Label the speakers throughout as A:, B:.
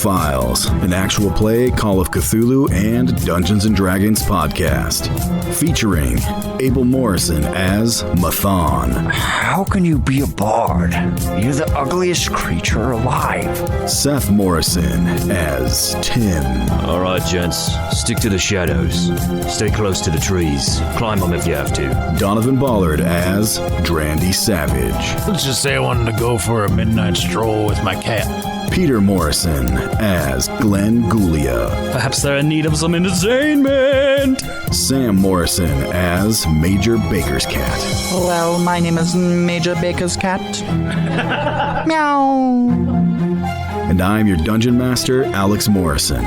A: Files, an actual play Call of Cthulhu and Dungeons & Dragons podcast, featuring Abel Morrison as Mathon.
B: How can you be a bard? You're the ugliest creature alive.
A: Seth Morrison as Tim.
C: All right, gents, stick to the shadows. Stay close to the trees. Climb them if you have to.
A: Donovan Ballard as Drandy Savage.
D: Let's just say I wanted to go for a midnight stroll with my cat.
A: Peter Morrison as Glenn Gulia.
C: Perhaps they're in need of some entertainment.
A: Sam Morrison as Major Baker's cat.
E: Hello, my name is Major Baker's cat. Meow.
A: And I'm your Dungeon Master, Alex Morrison.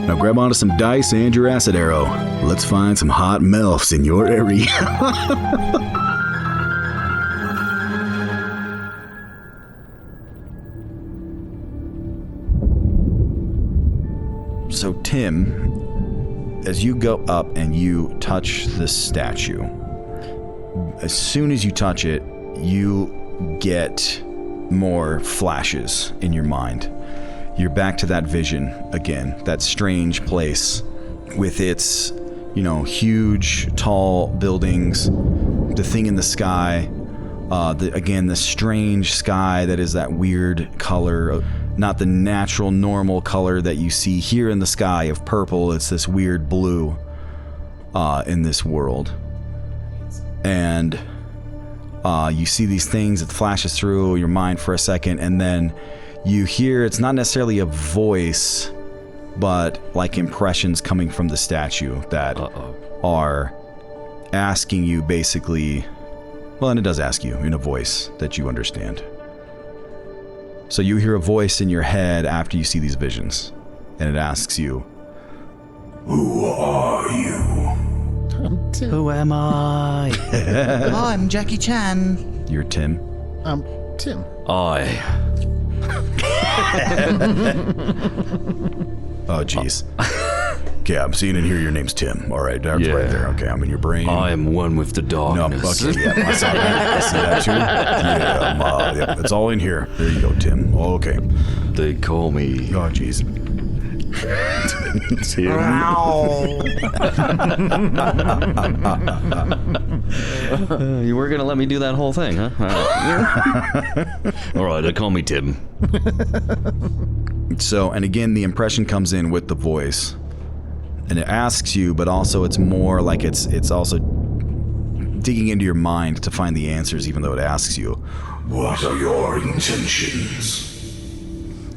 A: Now grab onto some dice and your acid arrow. Let's find some hot MILFs in your area. So Tim, as you go up and you touch this statue, as soon as you touch it, you get more flashes in your mind. You're back to that vision again, that strange place with its, huge, tall buildings, the thing in the sky, the strange sky that is that weird color, not the natural, normal color that you see here in the sky of purple. It's this weird blue in this world. And you see these things, it flashes through your mind for a second, and then you hear, it's not necessarily a voice, but like impressions coming from the statue that are asking you basically, and it does ask you in a voice that you understand. So you hear a voice in your head after you see these visions, and it asks you, "Who are you?"
D: I'm Tim.
C: Who am I?
E: Oh, I'm Jackie Chan.
A: You're Tim.
D: I'm Tim.
A: Oh, jeez. Okay, I'm seeing and hear your name's Tim. All right, that's right there. Okay, I'm in your brain.
C: I am one with the
A: No,
C: darkness.
A: okay, yeah, I saw that. I see that too. Yeah, it's all in here. There you go, Tim. Oh, okay.
C: They call me
A: Oh, jeez.
C: You were gonna let me do that whole thing, huh? All right, they call me Tim.
A: So, and again, the impression comes in with the voice, and it asks you, but also it's more like it's also digging into your mind to find the answers, even though it asks you, "What are your intentions?"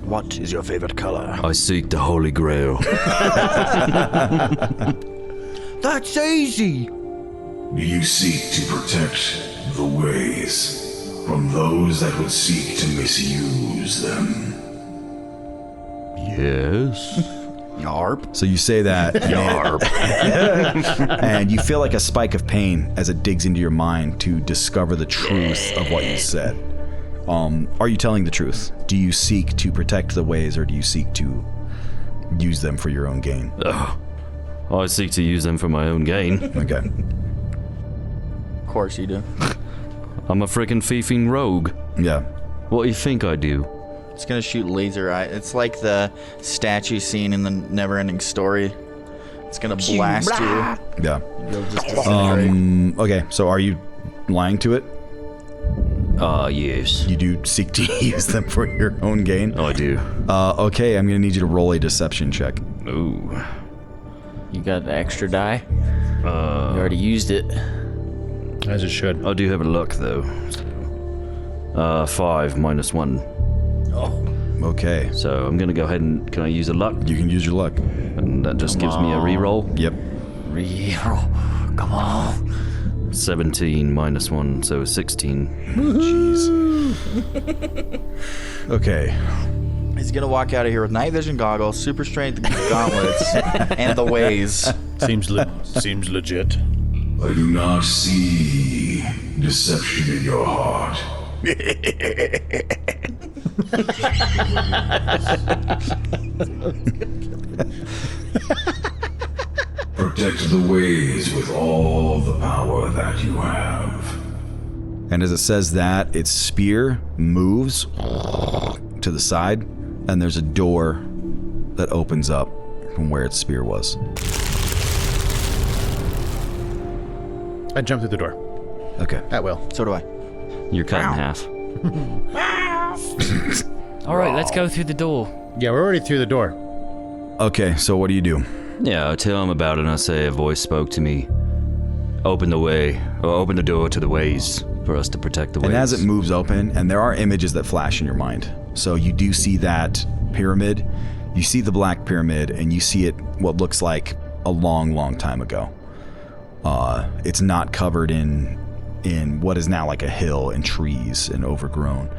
B: What is your favorite color?
C: I seek the Holy Grail.
B: That's easy.
F: Do you seek to protect the ways from those that would seek to misuse them?
C: Yes.
B: Yarp.
A: So you say that,
C: Yarp.
A: and you feel like a spike of pain as it digs into your mind to discover the truth of what you said. Are you telling the truth? Do you seek to protect the ways, or do you seek to use them for your own gain?
C: I seek to use them for my own gain.
A: Okay.
B: Of course you do.
C: I'm a freaking thieving rogue.
A: Yeah.
C: What do you think I do?
G: It's gonna shoot laser eye. It's like the statue scene in the Never-Ending Story. It's gonna blast you.
A: Yeah.
G: You'll just disintegrate.
A: Okay, so are you lying to it?
C: Yes.
A: You do seek to use them for your own gain?
C: I do.
A: Okay, I'm gonna need you to roll a deception check.
C: Ooh.
H: You got an extra die? You already used it.
D: As it should.
C: I do have a luck, though. 5 minus 1.
A: Okay.
C: So I'm gonna go ahead and... Can I use a luck?
A: You can use your luck.
C: And that just gives me a reroll?
A: Yep.
H: Reroll. Come on.
C: 17 minus 1, so 16.
A: Jeez. Okay.
G: He's gonna walk out of here with night vision goggles, super strength gauntlets, and the ways.
D: Seems legit.
F: I do not see deception in your heart. Protect the ways with all the power that you have.
A: And as it says that, its spear moves to the side, and there's a door that opens up from where its spear was.
D: I jump through the door.
A: Okay.
D: At will.
G: So do I.
C: You're cut in half.
H: All right, let's go through the door.
D: Yeah, we're already through the door.
A: Okay, so what do you do?
C: Yeah, I tell him about it and I say a voice spoke to me. Open the way, or open the door to the ways for us to protect the ways.
A: And as it moves open, and there are images that flash in your mind. So you do see that pyramid, you see the black pyramid, and you see it what looks like a long, long time ago. It's not covered in what is now like a hill and trees and overgrown.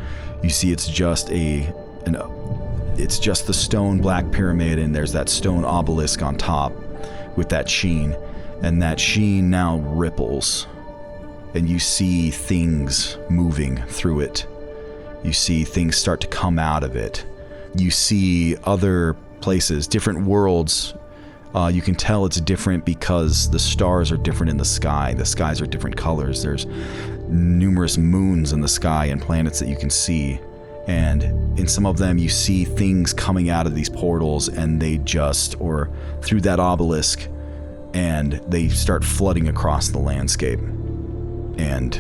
A: You see it's just it's just the stone black pyramid, and there's that stone obelisk on top with that sheen, and that sheen now ripples, and you see things moving through it. You see things start to come out of it. You see other places, different worlds. You can tell it's different because the stars are different in the sky. The skies are different colors. There's numerous moons in the sky and planets that you can see. And in some of them, you see things coming out of these portals, and or through that obelisk, and they start flooding across the landscape. And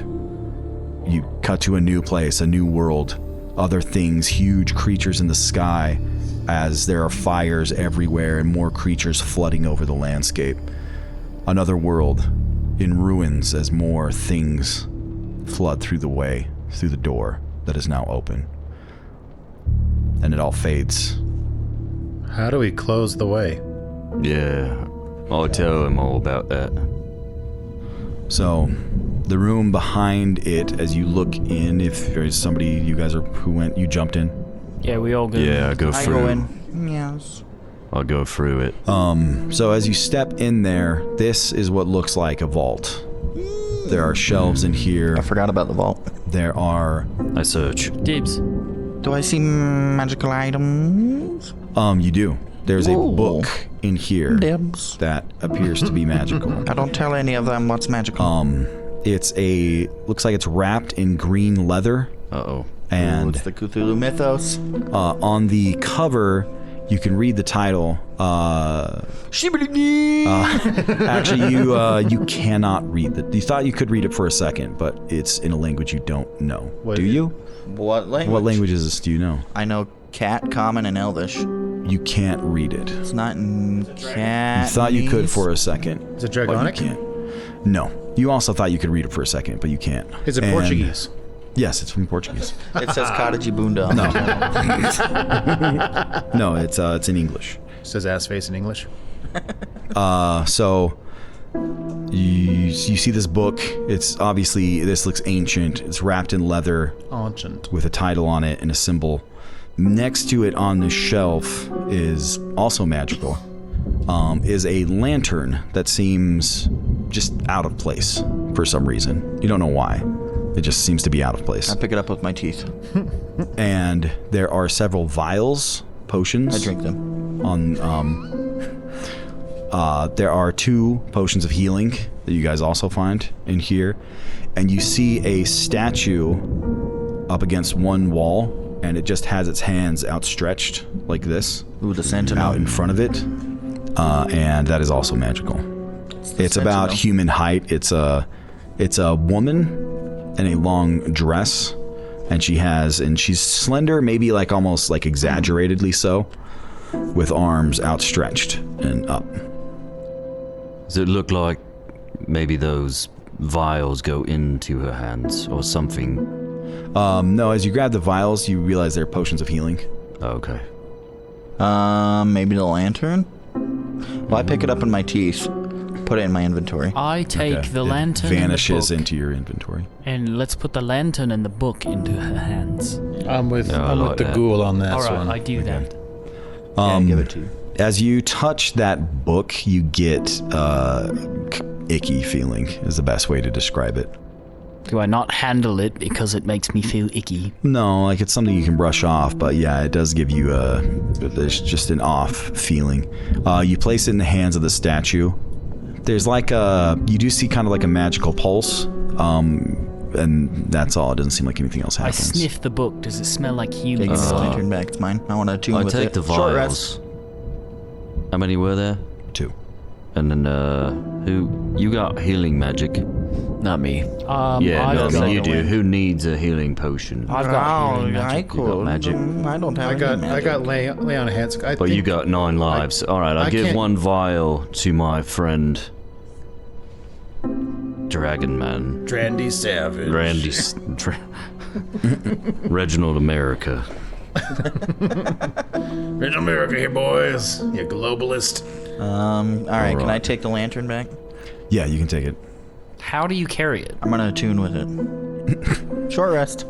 A: you cut to a new place, a new world, other things, huge creatures in the sky, as there are fires everywhere and more creatures flooding over the landscape. Another world in ruins as more things flood through the door that is now open. And it all fades.
D: How do we close the way?
C: Yeah, I'll tell him all about that.
A: So, the room behind it, as you look in, if there's somebody, you jumped in?
H: Yeah, we all go.
C: Yeah, I go
G: I
C: through.
G: go in. Yes.
C: I'll go through it.
A: So as you step in there, this is what looks like a vault. There are shelves in here.
G: I forgot about the vault.
A: There are...
C: I search.
H: Dibs.
G: Do I see magical items?
A: You do. There's a
G: Ooh.
A: book in here
G: Dibs.
A: that appears to be magical.
G: I don't tell any of them what's magical.
A: Looks like it's wrapped in green leather.
C: Uh-oh.
A: And
G: It's the Cthulhu mythos.
A: on the cover, you can read the title. Actually, you cannot read it. You thought you could read it for a second, but it's in a language you don't know.
D: What
A: do
D: is
A: you?
G: What language?
A: What languages do you know?
G: I know Cat, Common, and Elvish.
A: You can't read it.
G: It's not in Cat.
A: You thought you could for a second.
D: Is it
A: but you
D: Draconic?
A: can't. No. You also thought you could read it for a second, but you can't.
D: Is it
A: And-
D: Portuguese?
A: Yes, it's from Portuguese.
G: It says Cottage Bunda.
A: No, it's in English.
D: Says ass face in English.
A: So you see this book. It's obviously, this looks ancient. It's wrapped in leather
D: Ancient.
A: with a title on it and a symbol. Next to it on the shelf is also magical. Is a lantern that seems just out of place for some reason. You don't know why. It just seems to be out of place.
G: I pick it up with my teeth.
A: And there are several vials, potions.
G: I drink them.
A: There are 2 potions of healing that you guys also find in here. And you see a statue up against one wall, and it just has its hands outstretched like this.
G: Ooh, the Sentinel.
A: Out in front of it. And that is also magical. It's about
G: Sentinel.
A: human height. It's a woman in a long dress, and she's slender, maybe like almost like exaggeratedly so, with arms outstretched and up.
C: Does it look like maybe those vials go into her hands or something?
A: No, as you grab the vials, you realize they're potions of healing.
C: Okay.
G: Maybe the lantern? Well, I pick it up in my teeth, put it in my inventory.
H: I take
A: Okay.
H: the
A: It
H: lantern
A: vanishes
H: and the book,
A: into your inventory.
H: and let's put the lantern and the book into her hands.
D: I'm with
C: Yeah, I
D: I'm
C: like
D: with the
C: that.
D: ghoul on that
H: All right,
D: one.
H: I do that.
G: Yeah, give it to you.
A: As you touch that book, you get icky feeling is the best way to describe it.
H: Do I not handle it because it makes me feel icky?
A: No, like it's something you can brush off, but yeah, it does give you there's just an off feeling. You place it in the hands of the statue. There's like you do see kind of like a magical pulse, and that's all. It doesn't seem like anything else
H: I
A: happens.
H: sniff the book. Does it smell like
G: Yeah,
H: human
G: give me the
H: stuff?
G: lantern back. It's mine. I want to tune
C: I
G: with
C: take
G: it.
C: the
G: Short rest.
C: vials. How many were there?
A: 2.
C: And then, who? You got healing magic?
H: Not me.
C: Yeah,
I: I've
C: no, I
I: got
C: mean, you
I: no
C: do.
I: way.
C: Who needs a healing potion?
I: I've got healing
E: I
I: magic.
C: You got magic.
E: I don't have
J: I got
E: any
J: I
E: magic.
J: got lay on hands.
C: But you got 9 lives. Alright, I'll
J: I
C: give
J: can't-
C: 1 vial to my friend... Dragon Man.
D: Drandy Savage.
C: Reginald America.
D: Rich America here, boys. You globalist.
G: All right, can I
C: Alright.
G: take the lantern back?
A: Yeah, you can take it.
I: How do you carry it?
G: I'm gonna attune with it. Short rest.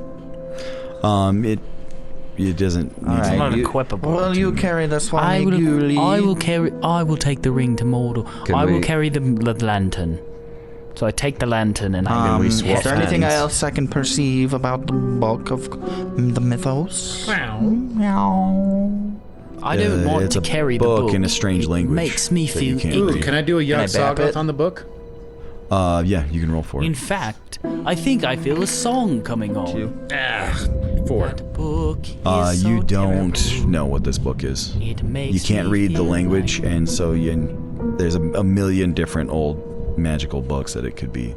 A: It doesn't need
G: All
A: to
G: right.
I: Not
G: you-
I: equipable.
E: Well, you carry this one,
I: I
E: Julie.
I: will take the ring to Mordor.
C: Can
I: I will
C: we-
I: carry the lantern. So I take the lantern and I
C: we
E: Is
C: swap
E: there anything
C: hands?
E: else I can perceive about the book of the mythos?
I: I don't want
A: it's
I: to
A: a
I: carry the
A: book
I: book
A: in a strange
I: it
A: language
I: makes me
A: that you
I: feel
A: can't
J: Ooh,
A: read.
J: can I do a
G: Can I bap
J: Yog-Sothoth
G: it?
J: on the book?
A: Yeah, you can roll for it.
I: In fact, I think I feel a song coming on.
J: 4.
I: That book is so
A: You don't
I: terrible.
A: know what this book is.
I: It makes
A: You can't
I: me
A: read the
I: feel
A: language,
I: like-
A: and so there's a million different old magical books that it could be.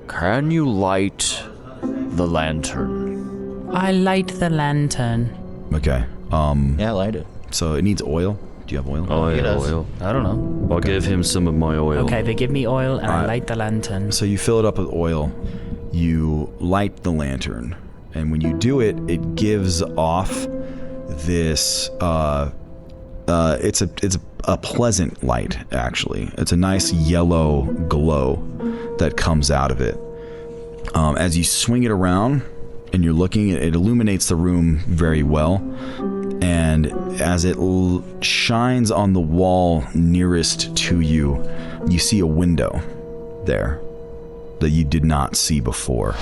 H: Can you light the lantern?
I: I light the lantern.
A: Okay.
G: Yeah, light it.
A: So it needs oil. Do you have oil?
C: Oh,
G: He
C: yeah,
G: does.
C: oil.
I: I don't know.
C: I'll give him some of my oil.
I: Okay, they give me oil and I
A: Alright.
I: light the lantern.
A: So you fill it up with oil. You light the lantern, and when you do it, it gives off this. It's a pleasant light. Actually, it's a nice yellow glow that comes out of it. As you swing it around and you're looking, it illuminates the room very well. And as it shines on the wall nearest to you, you see a window there that you did not see before.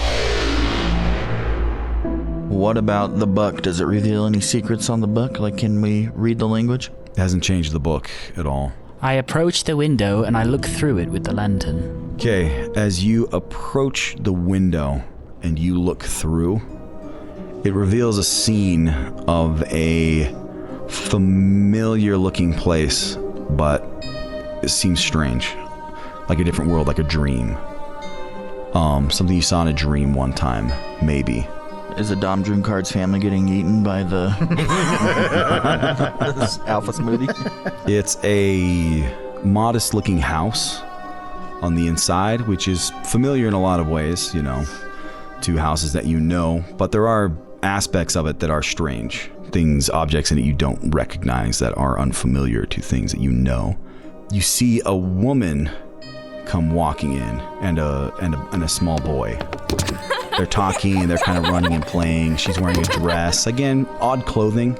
G: What about the book? Does it reveal any secrets on the book? Like, can we read the language?
A: It hasn't changed the book at all.
I: I approach the window and I look through it with the lantern.
A: Okay, as you approach the window and you look through, it reveals a scene of a familiar looking place, but it seems strange. Like a different world, like a dream. Something you saw in a dream one time, maybe.
G: Is the Dom Dreamcard's family getting eaten by the this alpha smoothie?
A: It's a modest looking house on the inside, which is familiar in a lot of ways, to houses that you know, but there are aspects of it that are strange. Things, objects in it you don't recognize that are unfamiliar to things that you know. You see a woman come walking in and a small boy. They're talking and they're kind of running and playing. She's wearing a dress. Again, odd clothing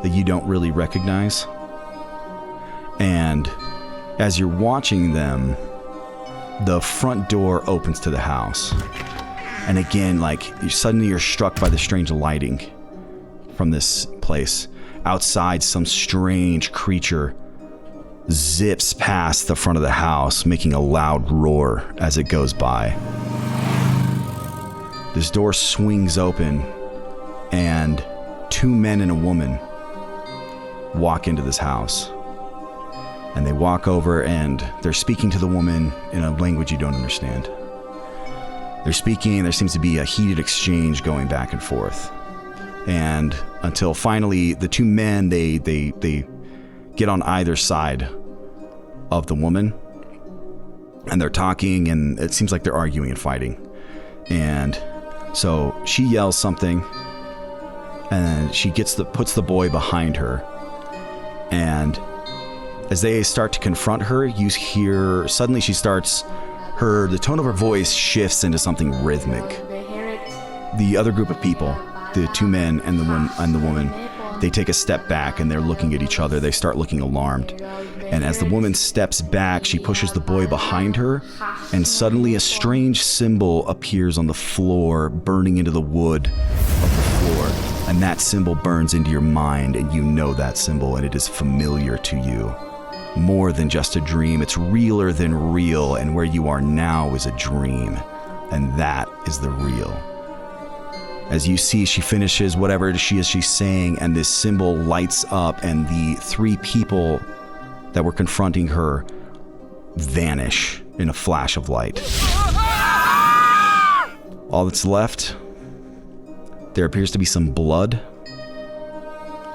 A: that you don't really recognize. And as you're watching them, the front door opens to the house. And again, suddenly you're struck by the strange lighting from this place. Outside, some strange creature zips past the front of the house, making a loud roar as it goes by. This door swings open, and 2 men and a woman walk into this house. And they walk over and they're speaking to the woman in a language you don't understand. They're speaking, and there seems to be a heated exchange going back and forth. And until finally the 2 men, they get on either side of the woman. And they're talking, and it seems like they're arguing and fighting. And so she yells something, and she puts the boy behind her. And as they start to confront her, you hear suddenly the tone of her voice shifts into something rhythmic. The other group of people, the 2 men and the woman, they take a step back and they're looking at each other. They start looking alarmed. And as the woman steps back, she pushes the boy behind her, and suddenly a strange symbol appears on the floor, burning into the wood of the floor. And that symbol burns into your mind, and you know that symbol, and it is familiar to you. More than just a dream, it's realer than real, and where you are now is a dream, and that is the real. As you see, she finishes whatever she's saying, and this symbol lights up, and the 3 people that were confronting her vanish in a flash of light. All that's left, there appears to be some blood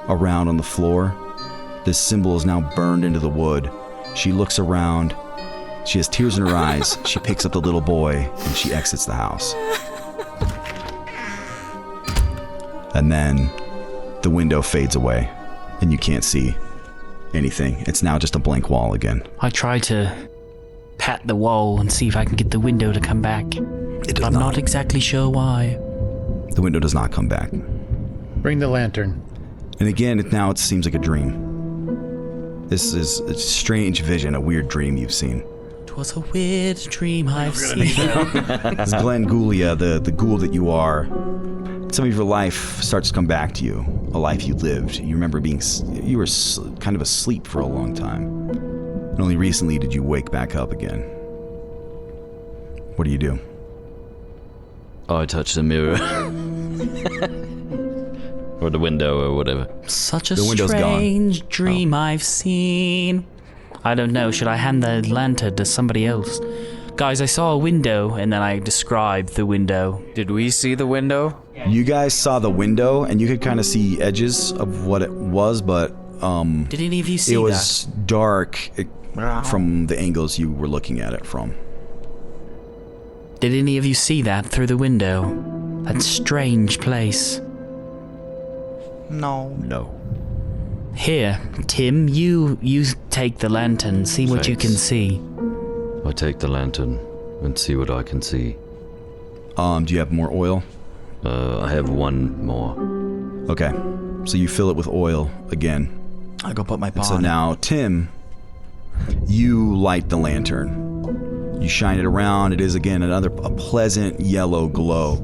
A: around on the floor. This symbol is now burned into the wood. She looks around. She has tears in her eyes. She picks up the little boy and she exits the house. And then the window fades away and you can't see anything. It's now just a blank wall again.
I: I try to pat the wall and see if I can get the window to come back. I'm not exactly sure why.
A: The window does not come back.
J: Bring the lantern.
A: And again, now it seems like a dream. This is a strange vision, a weird dream you've seen.
I: It was a weird dream I've seen.
A: As Glenn Goulia, the ghoul that you are, some of your life starts to come back to you. A life you lived. You remember you were kind of asleep for a long time. And only recently did you wake back up again. What do you do?
C: I touch the mirror. Or the window or whatever.
I: Such a
A: The window's
I: strange dream I've seen. I don't know, should I hand the lantern to somebody else? Guys, I saw a window and then I described the window.
H: Did we see the window?
A: You guys saw the window and you could kind of see edges of what it was, but
I: Did any of you see
A: it
I: that?
A: was dark from the angles you were looking at it from.
I: Did any of you see that through the window? That strange place.
G: No.
H: No.
I: Here, Tim, you take the lantern, see what you can
C: Thanks.
I: see.
C: I take the lantern and see what I can see.
A: Do you have more oil?
C: I have one more.
A: Okay, so you fill it with oil again.
G: I'll go put my paw
A: So
G: on it.
A: now, Tim, you light the lantern. You shine it around. It is, again, a pleasant yellow glow.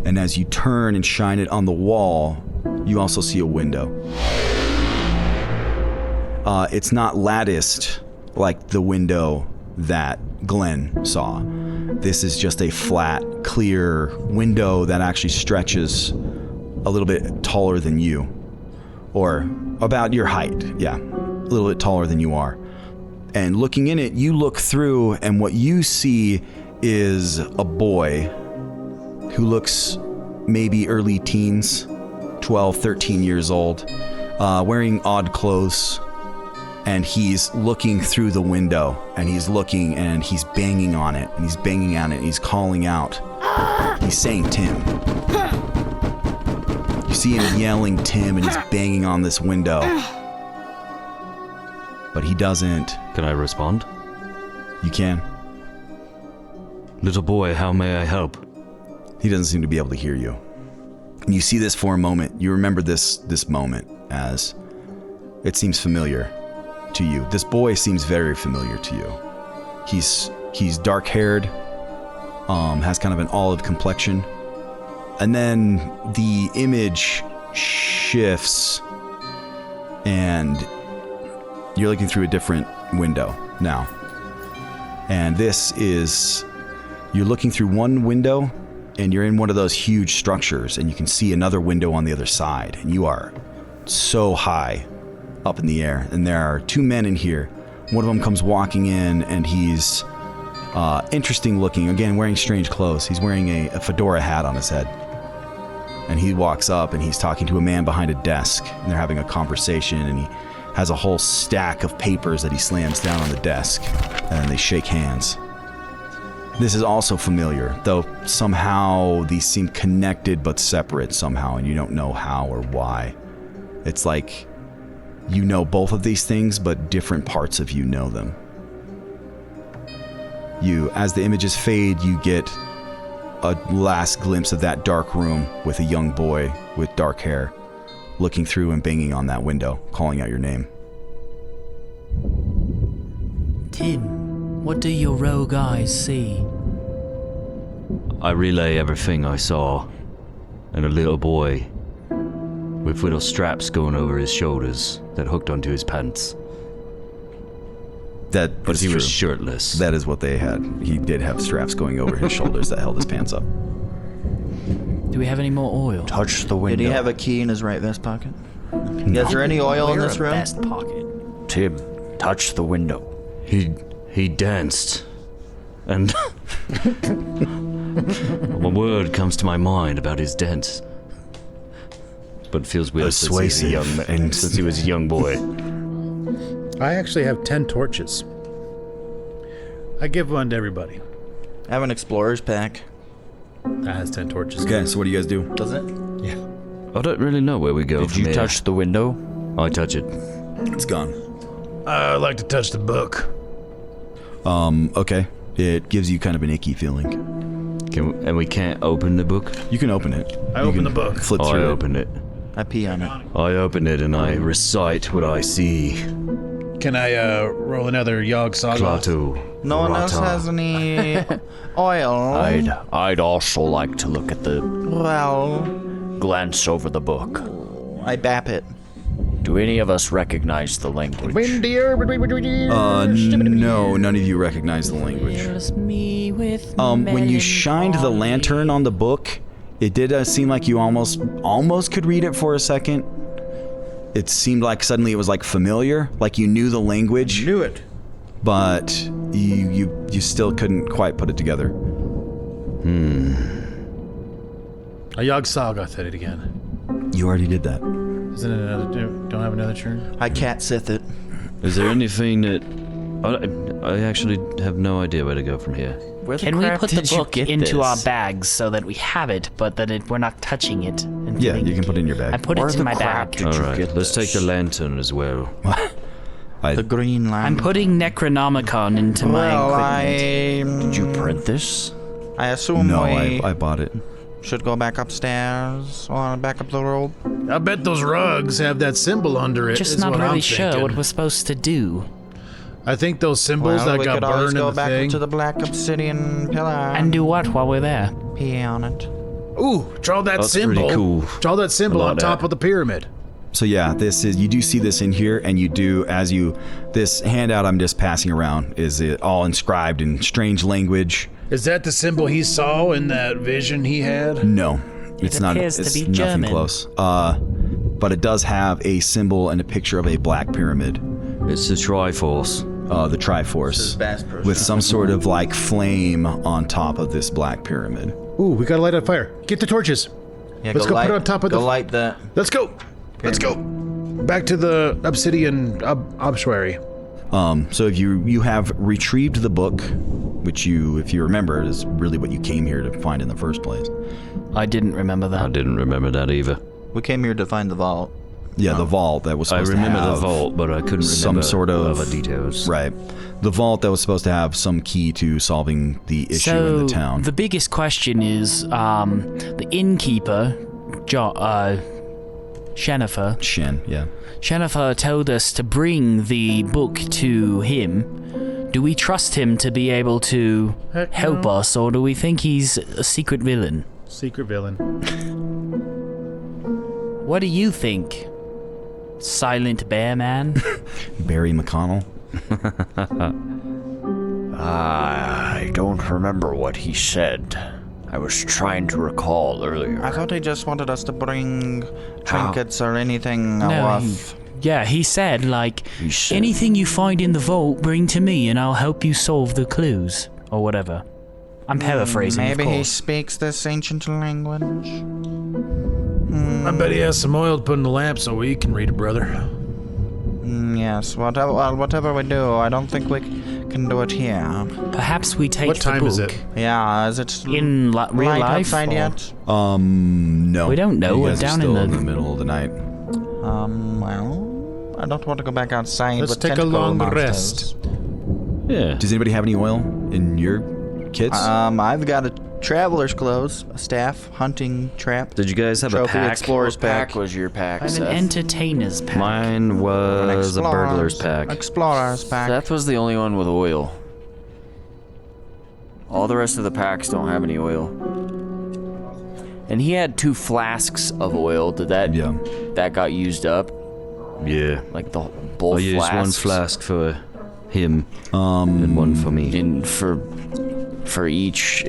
A: And as you turn and shine it on the wall, you also see a window. It's not latticed like the window that Glenn saw. This is just a flat, clear window that actually stretches a little bit taller than you. Or about your height, yeah. A little bit taller than you are. And looking in it, you look through, and what you see is a boy who looks maybe early teens, 12, 13 years old, wearing odd clothes. And he's looking through the window, and he's looking, and he's banging on it, and he's banging on it, and he's calling out. He's saying Tim. You see him yelling Tim, and he's banging on this window. But he doesn't.
C: Can I respond?
A: You can.
C: Little boy, how may I help?
A: He doesn't seem to be able to hear you. And you see this for a moment. You remember this moment as it seems familiar to you. This boy seems very familiar to you. He's dark-haired, has kind of an olive complexion. And then the image shifts and you're looking through a different window now. And this is, you're looking through one window and you're in one of those huge structures and you can see another window on the other side. And you are so high up in the air. And there are 2 men in here. One of them comes walking in and he's interesting looking, again, wearing strange clothes. He's wearing a fedora hat on his head. And he walks up and he's talking to a man behind a desk and they're having a conversation and he has a whole stack of papers that he slams down on the desk and they shake hands. This is also familiar, though somehow these seem connected but separate somehow and you don't know how or why. It's like you know both of these things, but different parts of you know them. As the images fade, you get a last glimpse of that dark room with a young boy with dark hair looking through and banging on that window, calling out your name.
I: Tim, what do your rogue eyes see?
C: I relay everything I saw, and a little boy with little straps going over his shoulders that hooked onto his pants. But he was shirtless.
A: That is what they had. He did have straps going over his shoulders that held his pants up.
I: Do we have any more oil?
B: Touch the window.
G: Did he have a key in his right vest pocket? Yeah, is there any oil in this room?
I: Vest pocket.
B: Tim, touch the window.
C: He danced, and a word comes to my mind about his dance, but it feels weird since he was a young boy.
J: I actually have 10 torches. I give one to everybody.
G: I have an explorer's pack.
J: That has 10 torches.
A: Okay, so what do you guys do?
G: Does it?
J: Yeah.
C: I don't really know where we go
B: Did
C: from
B: you
C: here.
B: touch the window?
C: I touch it.
A: It's gone.
J: I'd like to touch the book.
A: Okay. It gives you kind of an icky feeling.
C: And we can't open the book?
A: You can open it.
J: I
A: You
J: open
A: can
J: the book.
A: Flip
C: I
A: through it.
C: open it.
G: I pee on it.
C: I open it and I recite what I see.
J: Can I roll another Yogg Saga?
C: Klaatu.
G: No one else
C: Rata.
G: has any oil.
B: I'd also like to look at the
G: Well,
B: glance over the book.
G: I bap it.
B: Do any of us recognize the language?
A: No, none of you recognize the language. When you shined the lantern on the book, it did seem like you almost could read it for a second. It seemed like suddenly it was like familiar, like you knew the language.
G: Knew it.
A: But you still couldn't quite put it together.
J: A Yogg Saga, said it again.
A: You already did that.
J: Isn't it another? Don't have another turn?
G: I cat sith it.
C: Is there anything that... I actually have no idea where to go from here.
B: Where the
I: Can we
B: crap
I: put the
B: did you
I: book
B: get
I: into
B: this?
I: our bags so that we have it, but that we're not touching it? And
A: Yeah,
I: getting
A: you can put it in your
I: I
A: bag.
I: put
B: Where
I: it in
B: the
I: my
B: crap
I: bag.
B: did you
C: Alright,
B: get
C: let's take
B: this?
C: the lantern as well.
G: The green lamp.
I: I'm putting Necronomicon into my equipment.
B: Did you print this?
G: I assume
A: No,
G: we
A: I bought it.
G: should go back upstairs. Back up the road.
J: I bet those rugs have that symbol under it.
I: Just
J: is
I: not
J: what
I: really
J: I'm
I: sure
J: thinking.
I: what we're supposed to do.
J: I think those symbols
G: Well,
J: that
G: we
J: got
G: could always
J: burned in
G: go
J: the
G: back
J: thing.
G: to the black obsidian pillar
I: And do what while we're there?
G: pee on it.
J: Ooh, draw that
C: That's
J: symbol.
C: pretty cool.
J: Draw that symbol
C: I like
J: on top
C: that.
J: of the pyramid.
A: So yeah, you do see this in here, and you do, this handout I'm just passing around is it all inscribed in strange language.
J: Is that the symbol he saw in that vision he had?
A: No, it's not.
I: appears to
A: It's
I: be
A: nothing
I: German.
A: close. But it does have a symbol and a picture of a black pyramid,
C: It's the Triforce.
A: the Triforce,
G: Bass Pro
A: with
G: Shop.
A: some sort of like flame on top of this black pyramid.
J: Ooh, we gotta light a fire. Get the torches.
G: Yeah,
J: Let's go
G: light,
J: put it on top of
G: go
J: the-
G: light that.
J: Let's go. Let's go. Back to the obsidian obituary.
A: So if you have retrieved the book, which if you remember, is really what you came here to find in the first place.
I: I didn't remember
C: I
I: that.
C: didn't remember that either.
G: We came here to find the vault.
A: Yeah, the vault that was
C: I
A: supposed
C: remember
A: to have
C: the vault, but I couldn't
A: some
C: remember
A: sort of
C: other details.
A: Right, the vault that was supposed to have some key to solving the issue
I: So
A: in the town.
I: the biggest question is, the innkeeper, Jennifer.
A: Shen, yeah.
I: Jennifer told us to bring the book to him. Do we trust him to be able to help us, or do we think he's a secret villain?
J: Secret villain.
I: What do you think, Silent Bear Man?
A: Barry McConnell.
B: I don't remember what he said. I was trying to recall earlier.
G: I thought he just wanted us to bring trinkets or anything off.
I: He said, like,
B: He said-
I: anything you find in the vault, bring to me and I'll help you solve the clues, or whatever. I'm paraphrasing,
G: Maybe
I: of
G: he
I: course.
G: speaks this ancient language.
J: I bet he has some oil to put in the lamp so we can read it, brother.
G: Yes, whatever we do, I don't think we can do it here.
I: Perhaps we take
J: What time
I: the
J: is
I: book.
J: it?
G: Yeah, is it
I: In real
G: light
I: life?
G: outside
I: or-
G: yet?
A: No.
I: We don't know,
A: You
I: we're
A: guys are
I: down
A: still
I: in the-
A: middle of the night.
G: Well, I don't want to go back outside
J: Let's
G: with
J: take a
G: tentacle
J: long
G: monsters.
J: rest.
C: Yeah.
A: Does anybody have any oil in your kits?
G: I've got a traveler's clothes, a staff, hunting trap.
C: Did you guys have
G: Trophy
C: a pack?
G: explorer's
B: What
G: pack.
B: pack was your pack,
I: And an
B: Seth?
I: entertainer's pack.
C: Mine was a burglar's pack.
G: Explorer's pack.
B: Seth was the only one with oil. All the rest of the packs don't have any oil. And he had 2 flasks of oil. Did that
A: Yeah.
B: that got used up?
C: Yeah.
B: Like the both
C: I used one
B: flasks?
C: flask for him and one for me.
B: And for each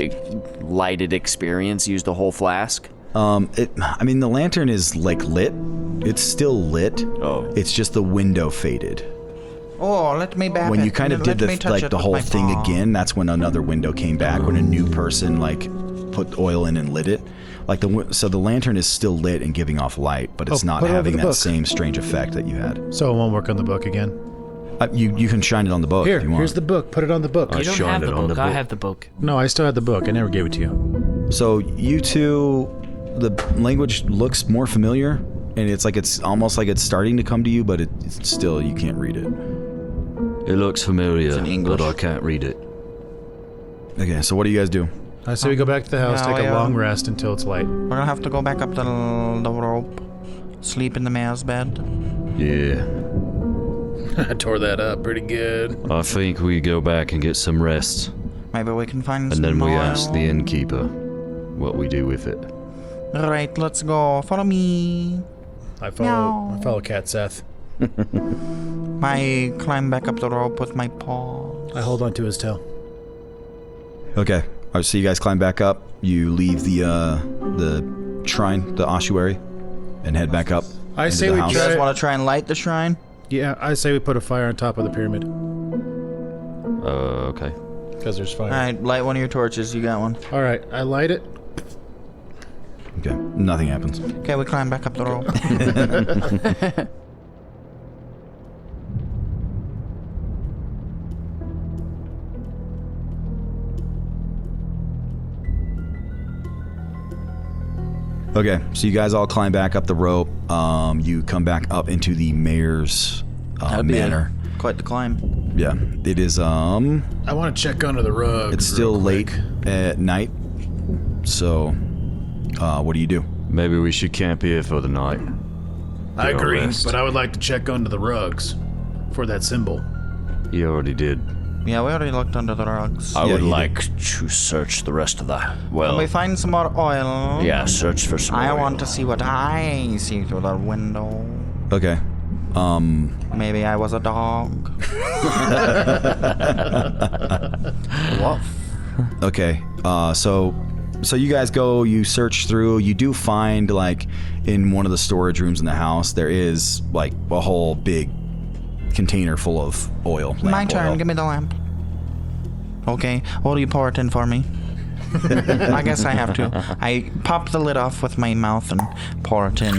B: lighted experience, used the whole flask.
A: I mean, the lantern is like lit. It's still lit.
B: Oh.
A: It's just the window faded.
E: Oh, let me back
A: When you kind of did the whole thing again, that's when another window came back. When a new person like put oil in and lit it. Like so the lantern is still lit and giving off light, but it's not
J: put it over
A: having
J: the
A: that
J: book.
A: same strange effect that you had.
J: So it won't work on the book again.
A: You can shine it on the book
J: Here,
A: if you want.
J: here's the book. Put it on the book.
I: You don't
C: shined
I: have
C: it
I: the
C: on
I: book.
C: the
I: I
C: book.
I: have the book.
J: No, I still had the book. I never gave it to you.
A: So you two, the language looks more familiar, and it's almost like it's starting to come to you, but it's still, you can't read it.
C: It looks familiar,
G: in English.
C: but I can't read it.
A: Okay, so what do you guys do?
J: I say we go back to the house,
E: Yeah,
J: take a
E: yeah.
J: long rest until it's light.
E: We're gonna have to go back up the rope. Sleep in the mayor's bed.
C: Yeah.
J: I tore that up pretty good.
C: I think we go back and get some rest,
E: Maybe we can find
C: and
E: some
C: then we
E: oil.
C: ask the innkeeper what we do with it.
E: Right, let's go. Follow me.
J: I follow Cat Seth.
E: I climb back up the rope with my paws.
J: I hold on to his tail.
A: Okay, all right, so you guys climb back up. You leave the shrine, the ossuary, and head back up.
J: I
A: into
J: say
A: the
J: we
A: house.
G: You guys
J: try.
G: want to try and light the shrine?
J: Yeah, I say we put a fire on top of the pyramid
C: Okay.
J: because there's fire.
G: All right, light one of your torches. You got one.
J: All right, I light it.
A: Okay, nothing happens.
E: Okay, we climb back up the rope.
A: Okay, so you guys all climb back up the rope. You come back up into the mayor's
G: That'd be
A: manor.
G: Quite the climb.
A: Yeah, it is.
J: I want to check under the rug.
A: It's still late at night. So, what do you do?
C: Maybe we should camp here for the night.
J: I
C: Get our
J: agree,
C: rest.
J: but I would like to check under the rugs for that symbol.
C: You already did.
G: Yeah, we already looked under the rugs.
B: I
A: Yeah,
B: would
A: you
B: like to search the rest of the.
G: Can
B: Well,
G: we find some more oil?
B: yeah, search for some.
G: I
B: oil.
G: want to see what I see through the window.
A: Okay.
G: Maybe I was a dog.
B: What?
A: Okay. So you guys go. You search through. You do find like in one of the storage rooms in the house there is like a whole big container full of oil.
E: My
A: lamp
E: turn.
A: oil.
E: Give me the lamp. Okay, what do you pour it in for me? I guess I have to. I pop the lid off with my mouth and pour it in,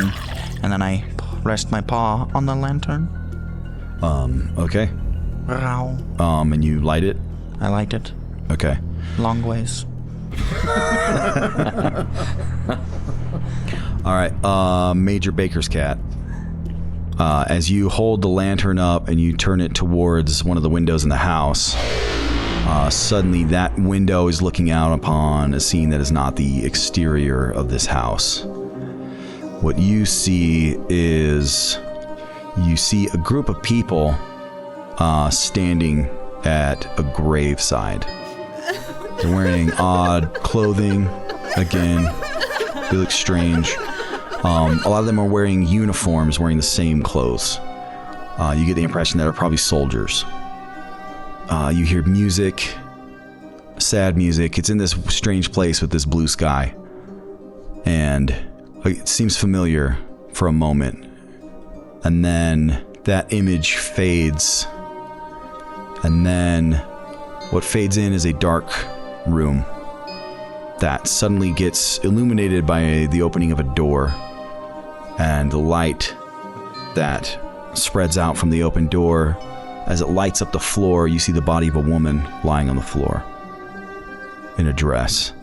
E: and then I rest my paw on the lantern.
A: Okay.
E: Row.
A: And you light it.
E: I liked it.
A: Okay.
E: Long ways.
A: All right. Major Baker's cat. As you hold the lantern up and you turn it towards one of the windows in the house, suddenly that window is looking out upon a scene that is not the exterior of this house. What you see is a group of people standing at a graveside. They're wearing odd clothing. Again, they look strange. A lot of them are wearing uniforms, wearing the same clothes. You get the impression that they're probably soldiers. You hear music, sad music. It's in this strange place with this blue sky. And it seems familiar for a moment. And then that image fades. And then what fades in is a dark room that suddenly gets illuminated by the opening of a door. And the light that spreads out from the open door, as it lights up the floor, you see the body of a woman lying on the floor in a dress.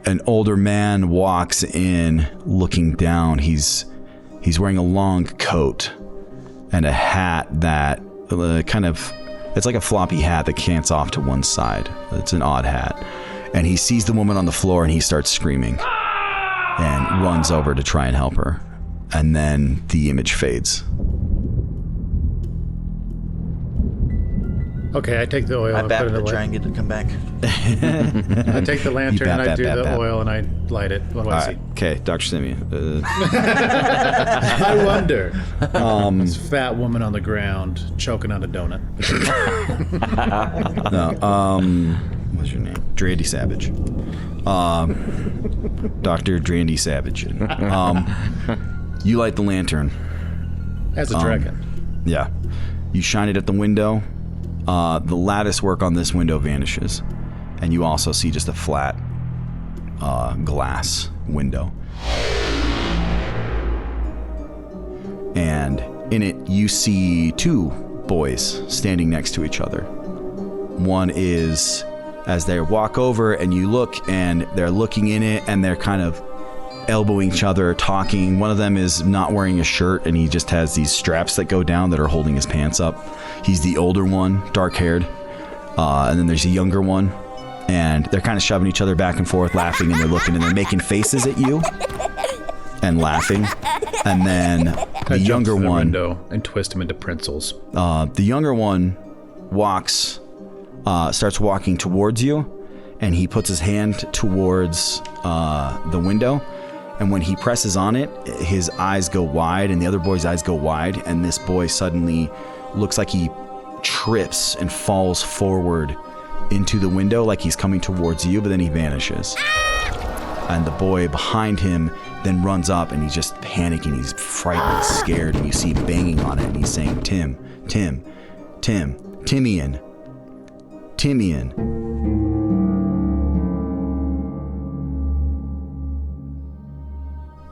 A: An older man walks in looking down. He's wearing a long coat and a hat that it's like a floppy hat that cants off to one side. It's an odd hat. And he sees the woman on the floor and he starts screaming and runs over to try and help her. And then the image fades.
J: Okay, I take the oil
G: I
J: and
G: bap
J: put it in
G: to
J: the
G: try and get to come back.
J: I take the lantern
A: bap,
J: and I
A: bap,
J: do
A: bap,
J: the
A: bap.
J: oil and I light it. What do I see?
A: Okay, Dr. Simeon.
J: I wonder. This fat woman on the ground choking on a donut.
A: No, what's your name? Drandy Savage. Dr. Drandy Savage. You light the lantern.
J: As a dragon.
A: Yeah. You shine it at the window. The lattice work on this window vanishes. And you also see just a flat glass window. And in it, you see two boys standing next to each other. One is, as they walk over and you look, and they're looking in it, and they're kind of elbowing each other, talking. One of them is not wearing a shirt, and he just has these straps that go down that are holding his pants up. He's the older one, dark-haired. And then there's a younger one. And they're kind of shoving each other back and forth, laughing, and they're looking, and they're making faces at you and laughing. And then the younger one,
J: window and twist him into pretzels.
A: the younger one starts walking towards you, and he puts his hand towards the window. And when he presses on it, his eyes go wide, and the other boy's eyes go wide, and this boy suddenly looks like he trips and falls forward into the window like he's coming towards you, but then he vanishes. And the boy behind him then runs up, and he's just panicking. He's frightened, scared, and you see him banging on it, and he's saying, Timian.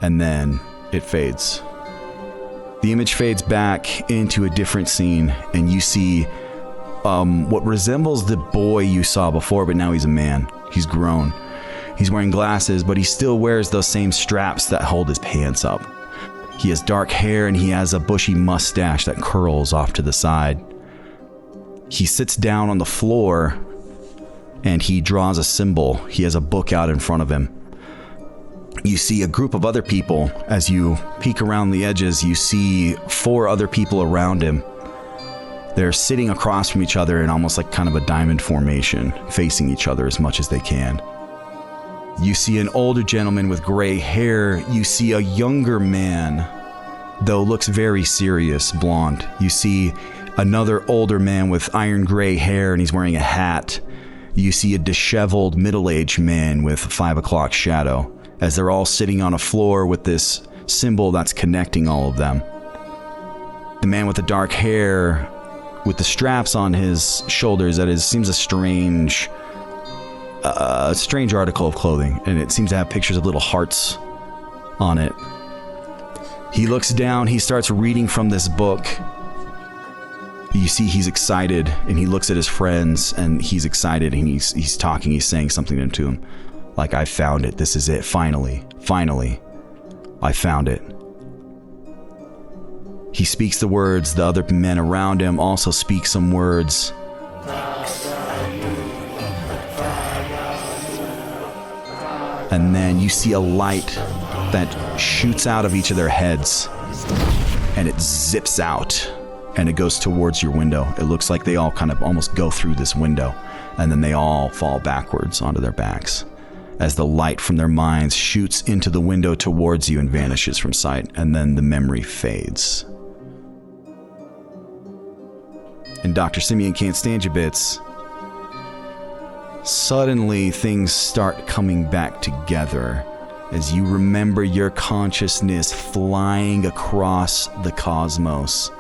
A: And then it fades. The image fades back into a different scene, and you see what resembles the boy you saw before, but now he's a man. He's grown. He's wearing glasses, but he still wears those same straps that hold his pants up. He has dark hair, and he has a bushy mustache that curls off to the side. He sits down on the floor, and he draws a symbol. He has a book out in front of him. You see a group of other people. As you peek around the edges, you see 4 other people around him. They're sitting across from each other in almost like kind of a diamond formation, facing each other as much as they can. You see an older gentleman with gray hair. You see a younger man, though looks very serious, blonde. You see another older man with iron gray hair, and he's wearing a hat. You see a disheveled middle-aged man with 5 o'clock shadow, as they're all sitting on a floor with this symbol that's connecting all of them. The man with the dark hair, with the straps on his shoulders, seems a strange article of clothing, and it seems to have pictures of little hearts on it. He looks down, he starts reading from this book. You see he's excited, and he looks at his friends, and he's excited, and he's talking, he's saying something to him. Like, I found it, this is it, finally, I found it. He speaks the words, the other men around him also speak some words. And then you see a light that shoots out of each of their heads, and it zips out, and it goes towards your window. It looks like they all kind of almost go through this window, and then they all fall backwards onto their backs as the light from their minds shoots into the window towards you and vanishes from sight, and then the memory fades. And Dr. Simeon Can't Stand You Bits, suddenly things start coming back together as you remember your consciousness flying across the cosmos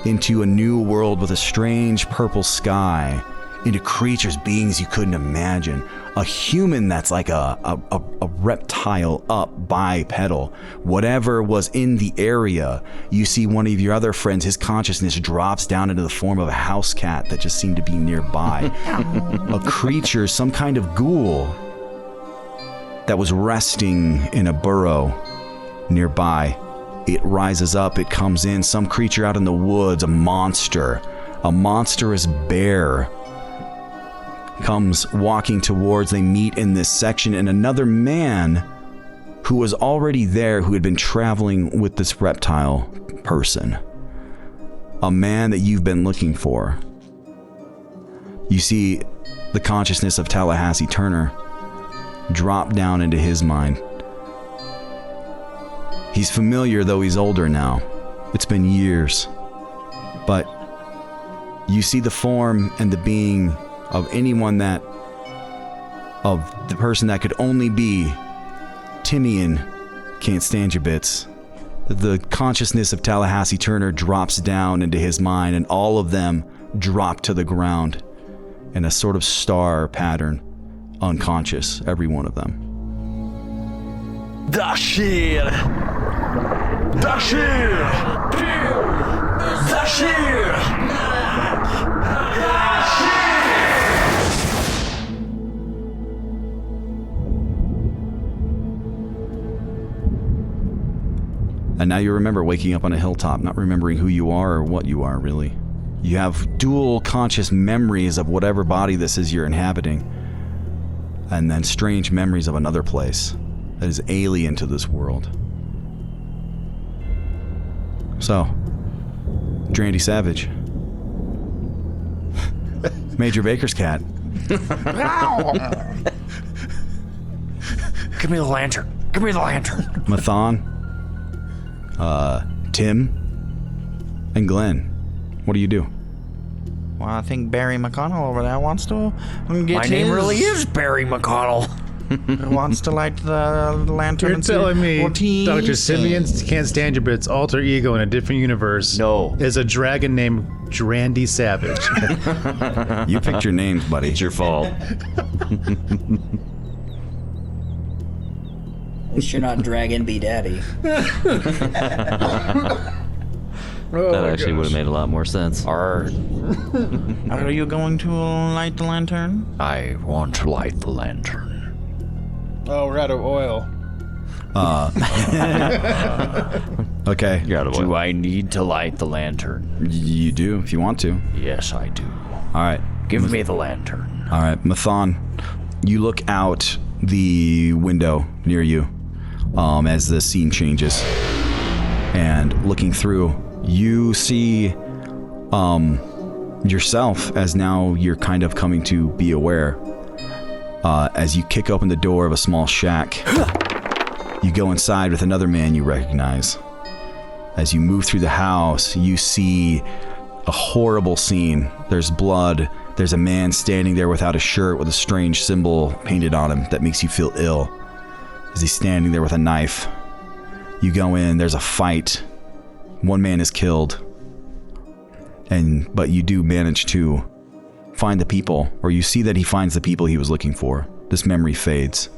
A: into a new world with a strange purple sky, into creatures, beings you couldn't imagine. A human that's like a reptile up bipedal. Whatever was in the area, you see one of your other friends, his consciousness drops down into the form of a house cat that just seemed to be nearby. A creature, some kind of ghoul, that was resting in a burrow nearby. It rises up, it comes in, some creature out in the woods, a monstrous bear comes walking towards. They meet in this section, and another man who was already there, who had been traveling with this reptile person. A man that you've been looking for. You see the consciousness of Tallahassee Turner drop down into his mind. He's familiar, though he's older now. It's been years. But you see the form and the being of anyone that, of the person that could only be Timian Can't Stand Your Bits. The consciousness of Tallahassee Turner drops down into his mind, and all of them drop to the ground in a sort of star pattern, unconscious, every one of them.
F: Dashir! Dashir! Dashir!
A: And now you remember waking up on a hilltop, not remembering who you are or what you are, really. You have dual conscious memories of whatever body this is you're inhabiting, and then strange memories of another place that is alien to this world. So, Drandy Savage. Major Baker's cat.
D: Give me the lantern. Give me the lantern.
A: Mathon. Tim. And Glenn. What do you do?
E: Well, I think Barry McConnell over there wants to get
D: My name really is Barry McConnell.
E: wants to light the lantern.
J: You're
E: and see
J: telling me
E: what he
J: Dr.
E: sees.
J: Simeon Can't Stand Your Bits' alter ego in a different universe is a dragon named Drandy Savage.
A: You picked your names, buddy.
C: It's your fault.
H: At least you're not Dragon B Daddy.
C: That actually would have made a lot more sense.
E: Are you going to light the lantern?
D: I want to light the lantern.
J: Oh, we're out of oil.
A: Okay.
C: You're out of
B: Do
C: oil.
B: I need to light the lantern?
A: You do, if you want to.
B: Yes, I do.
A: All right.
B: Give me the lantern.
A: All right, Mathon, you look out the window near you as the scene changes. And looking through, you see yourself as now you're kind of coming to be aware. As you kick open the door of a small shack, you go inside with another man you recognize. As you move through the house, you see a horrible scene. There's blood. There's a man standing there without a shirt with a strange symbol painted on him that makes you feel ill. As he's standing there with a knife. You go in, there's a fight. One man is killed. But you do manage to find the people, or you see that he finds the people he was looking for. This memory fades.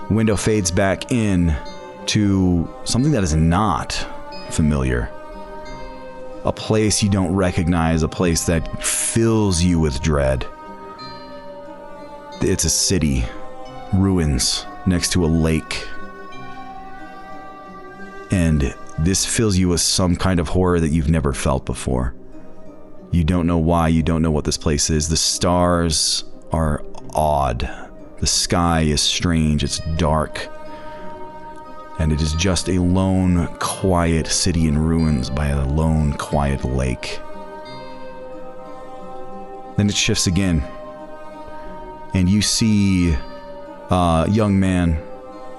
A: The window fades back in to something that is not familiar. A place you don't recognize, a place that fills you with dread. It's a city, ruins next to a lake. And this fills you with some kind of horror that you've never felt before. You don't know why, you don't know what this place is. The stars are odd. The sky is strange, it's dark. And it is just a lone, quiet city in ruins by a lone, quiet lake. Then it shifts again. And you see a young man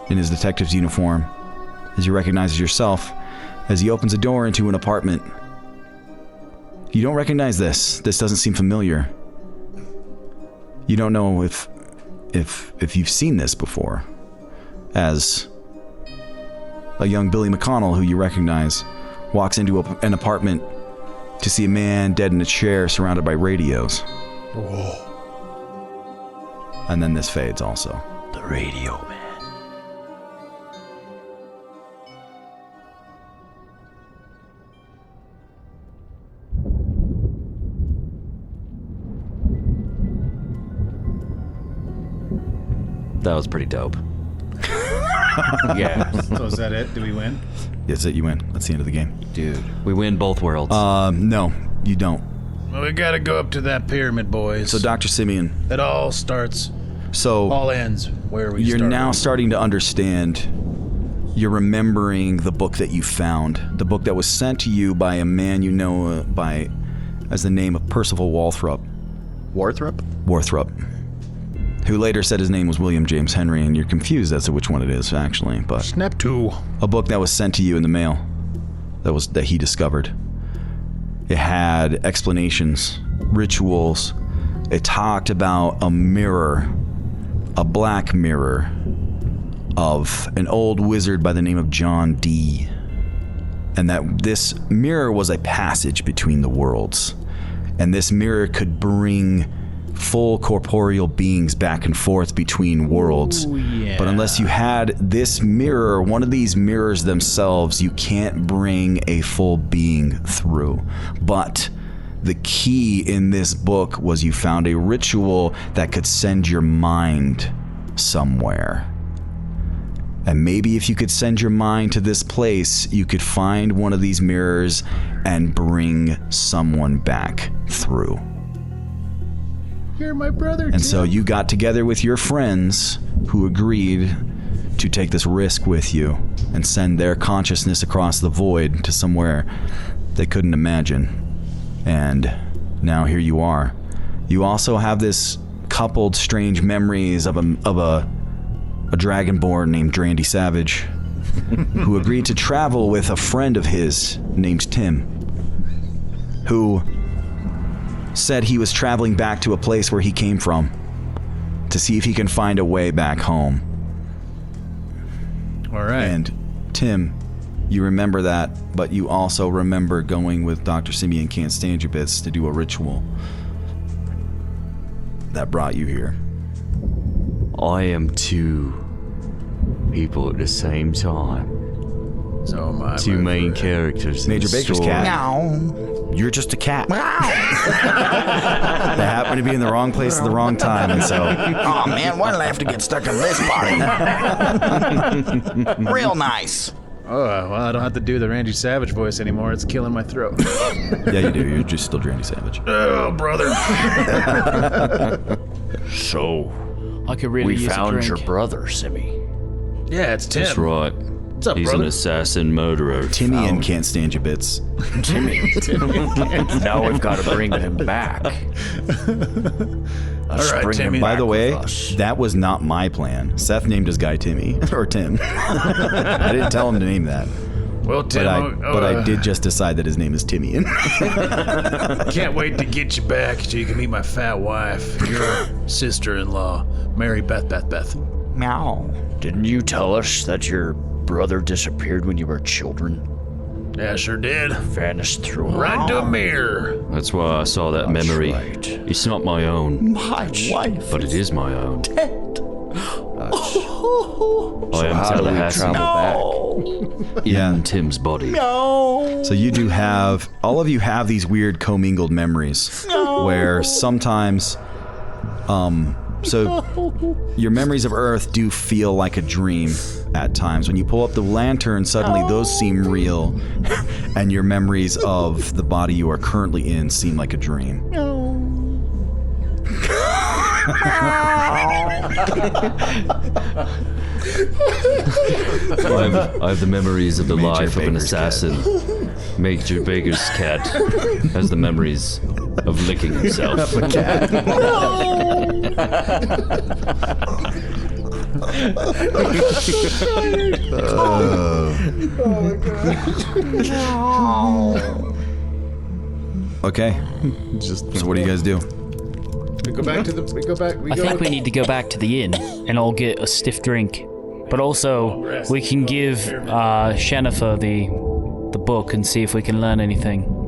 A: in his detective's uniform, as you recognize yourself, as he opens a door into an apartment. You don't recognize this. This doesn't seem familiar. You don't know if you've seen this before. As a young Billy McConnell, who you recognize, walks into an apartment to see a man dead in a chair surrounded by radios.
D: Whoa.
A: And then this fades also.
D: The radio man.
C: That was pretty dope.
B: Yeah.
J: So is that it? Do we win?
A: That's it, you win. That's the end of the game.
B: Dude.
C: We win both worlds.
A: No, you don't.
J: Well, we gotta go up to that pyramid, boys.
A: So Dr. Simeon,
J: It all starts,
A: so
J: all ends where we
A: you're
J: started.
A: now starting to understand. You're remembering the book that you found. The book that was sent to you by a man you know as the name of Percival Walthrop.
G: Warthrop?
A: Warthrop. Who later said his name was William James Henry, and you're confused as to which one it is, actually. But
J: Snap 2.
A: a book that was sent to you in the mail that he discovered. It had explanations rituals, it talked about a mirror, a black mirror of an old wizard by the name of John Dee. And that this mirror was a passage between the worlds. And this mirror could bring full corporeal beings back and forth between worlds.
J: Ooh, yeah.
A: But unless you had this mirror, one of these mirrors themselves, you can't bring a full being through. But the key in this book was you found a ritual that could send your mind somewhere. And maybe if you could send your mind to this place, you could find one of these mirrors and bring someone back through.
J: You're my brother,
A: And so you got together with your friends who agreed to take this risk with you and send their consciousness across the void to somewhere they couldn't imagine. And now here you are. You also have this coupled strange memories of a dragonborn named Drandy Savage who agreed to travel with a friend of his named Tim, who said he was traveling back to a place where he came from to see if he can find a way back home.
J: All right.
A: And Tim, you remember that, but you also remember going with Dr. Simeon Can't Stand Your Bits to do a ritual that brought you here.
C: I am two people at the same time.
J: So am I.
C: Two main characters.
A: Major
C: in the
A: Baker's
C: story.
A: cat. You're just a cat. They happen to be in the wrong place at the wrong time, and so...
E: Oh man, why did I have to get stuck in this body? Real nice.
J: Oh, well, I don't have to do the Randy Savage voice anymore. It's killing my throat.
A: Yeah, you do. You're just still Drandy Savage.
J: Oh, brother.
H: So,
I: I could really
H: we
I: use a
H: found
I: drink.
H: your brother, Simmy.
J: Yeah, it's Tim.
C: That's right.
J: What's up,
C: He's
J: brother?
C: an assassin murderer.
A: Timmy and Can't Stand Your Bits.
H: Timmy. Now we've got to bring him back.
J: All right, Timmy.
A: By the way, that was not my plan. Seth named his guy Timmy, or Tim. I didn't tell him to name that.
J: Well, Tim,
A: But I did just decide that his name is Timian.
J: can't wait to get you back so you can meet my fat wife, your sister-in-law, Mary Beth.
E: Meow.
H: Didn't you tell us that your brother disappeared when you were children?
J: Yeah, sure did.
H: Vanished through a
J: Right into a mirror.
C: That's why I saw that
H: That's
C: memory.
H: right.
C: It's not my own,
E: My wife.
C: but it is my own. I am
H: How do we
C: Tallahassee
H: travel back?
C: in Tim's body.
A: So you do have, all of you have these weird commingled memories where sometimes, so your memories of Earth do feel like a dream at times. When you pull up the lantern, suddenly those seem real, and your memories of the body you are currently in seem like a dream.
C: I have the memories of the
A: Major
C: life of an
A: Baker's cat.
C: assassin. Major Baker's cat has the memories of licking himself.
A: Okay. So what do you guys do?
J: We go back to the.
I: I think we need to go back to the inn and all get a stiff drink. But also, we can give Shennifer the book and see if we can learn anything.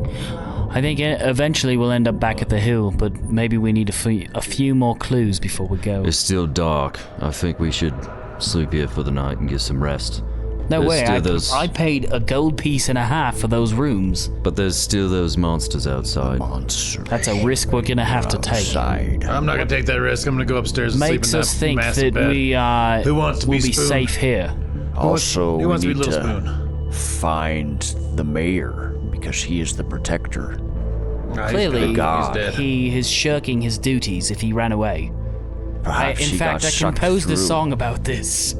I: I think eventually we'll end up back at the hill, but maybe we need a few more clues before we go.
C: It's still dark. I think we should sleep here for the night and get some rest.
I: No
C: There's
I: way,
C: still those-
I: I paid a gold piece and a half for those rooms.
C: But there's still those monsters outside.
I: That's a risk we're gonna have to take.
J: I'm not gonna take that risk. I'm gonna go upstairs and
I: Makes
J: sleep in
I: us
J: that
I: think
J: massive
I: that
J: bed.
I: we
J: Who wants to
I: will
J: be
I: be
J: spooned?
I: safe here.
H: Also,
J: Who wants
H: we
J: to be
H: need
J: Little
H: to
J: Spoon?
H: find the mayor because he is the protector.
J: Nah,
I: Clearly,
J: he's dead.
I: he is shirking his duties if he ran away.
H: Perhaps
I: In
H: he
I: fact,
H: got
I: I
H: sucked
I: composed a
H: through.
I: song about this.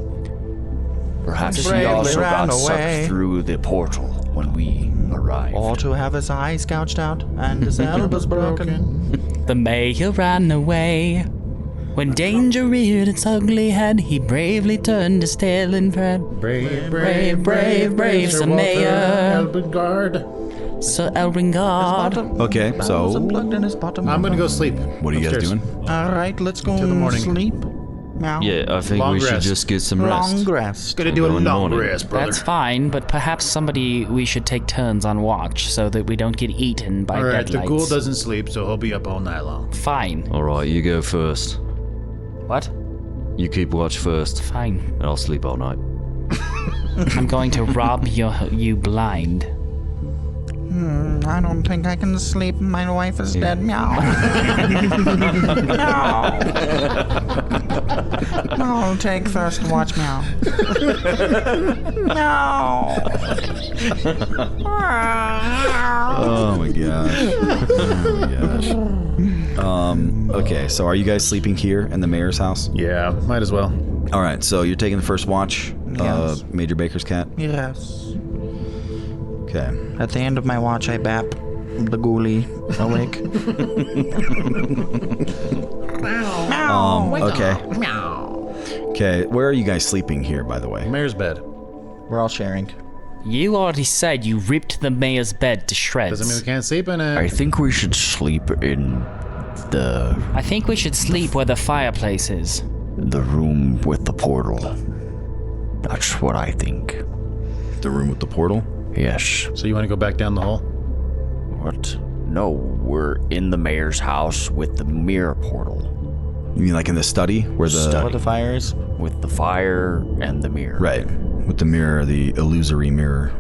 H: Perhaps he
E: Bravely
H: also
E: ran
H: got
E: away.
H: sucked through the portal when we arrived.
E: Or to have his eyes gouged out and his elbows broken.
I: The mayor ran away. When danger reared its ugly head, he bravely turned his tail and fled.
J: Brave,
I: brave, brave, Sir Mayor.
J: Guard.
I: Sir Elringard.
A: Okay, so
E: Plugged in his bottom.
J: I'm gonna go sleep.
A: what are you guys
J: Upstairs.
A: doing?
E: All right, let's go
J: Till the morning.
E: sleep. Meow.
C: Yeah, I think
J: Long
C: we should
J: rest.
C: just get some rest.
E: Long rest.
J: Gonna do a
C: Go in the
J: long
C: morning.
J: rest, brother.
I: That's fine, but perhaps we should take turns on watch so that we don't get eaten by
J: All right, the
I: deadlights.
J: ghoul doesn't sleep, so he'll be up all night long.
I: Fine.
C: All right, you go first.
I: What?
C: You keep watch first,
I: Fine.
C: and I'll sleep all night.
I: I'm going to rob you blind.
E: I don't think I can sleep. My wife is dead. Meow. Meow. I'll take first watch. Meow. Meow.
A: Oh my gosh. Okay, so are you guys sleeping here in the mayor's house?
J: Yeah, might as well.
A: All right, so you're taking the first watch,
E: Yes.
A: Major Baker's cat.
E: Yes.
A: Okay.
E: At the end of my watch, I bap the ghoulie awake.
A: Okay. Okay, where are you guys sleeping here, by the way?
J: Mayor's bed.
G: We're all sharing.
I: You already said you ripped the mayor's bed to shreds.
J: Doesn't mean we can't sleep in it.
H: I think we should sleep in
I: I think we should sleep where the fireplace is.
H: the room with the portal. That's what I think.
A: The room with the portal?
H: Yes.
J: So you want to go back down the hall?
H: What? No, we're in the mayor's house with the mirror portal.
A: You mean like in the study where the
G: What the fire is?
H: With the fire and the mirror.
A: right with the mirror, the illusory mirror.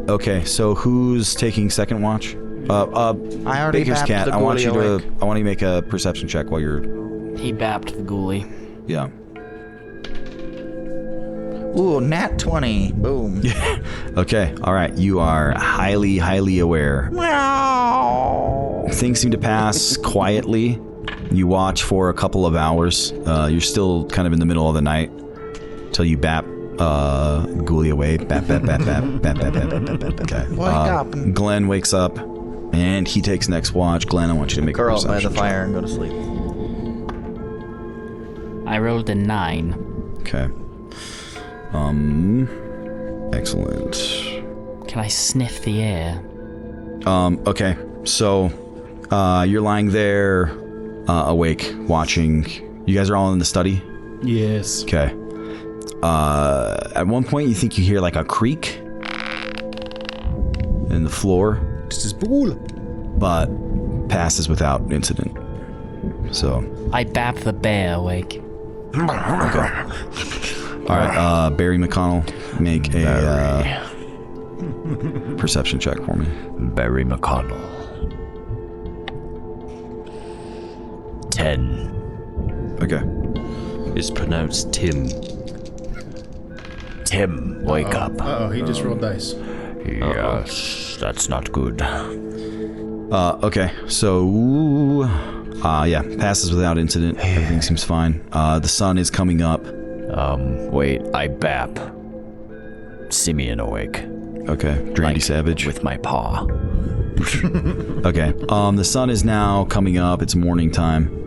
A: Okay, so who's taking second watch?
E: I already
A: Baker's
E: bapped
A: cat.
E: the
A: I want
E: ghoulie
A: you
E: awake.
A: to. I want you to make a perception check while you're.
I: He bapped the ghoulie.
A: Yeah.
E: Ooh, nat 20. Boom.
A: Okay. All right. You are highly, highly aware.
E: Meow.
A: Things seem to pass quietly. You watch for a couple of hours. You're still kind of in the middle of the night till you bap ghoulie away. Bap, bap, bap, bap, bap, bap, bap, bap, bap. Okay.
E: Wake up.
A: Glenn wakes up, and he takes next watch. Glenn, I want you to make
G: Curl
A: a
G: up by the
A: perception check.
G: fire and go to sleep.
I: I rolled a 9.
A: Okay. Excellent.
I: Can I sniff the air?
A: Okay. So, you're lying there, awake, watching. You guys are all in the study?
J: Yes.
A: Okay. At one point, you think you hear like a creak in the floor,
J: This is bull.
A: but passes without incident. So,
I: I bap the bear awake.
A: all right, Barry McConnell, make a perception check for me.
H: Barry McConnell. 10.
A: Okay.
C: It's pronounced Tim.
H: Tim, wake up.
J: Uh-oh, he just rolled dice.
H: Yes, that's not good.
A: Okay. So, yeah, passes without incident. Everything seems fine. The sun is coming up.
H: Wait, I bap Simeon awake.
A: Okay. Drandy Savage.
H: With my paw.
A: Okay. The sun is now coming up. It's morning time.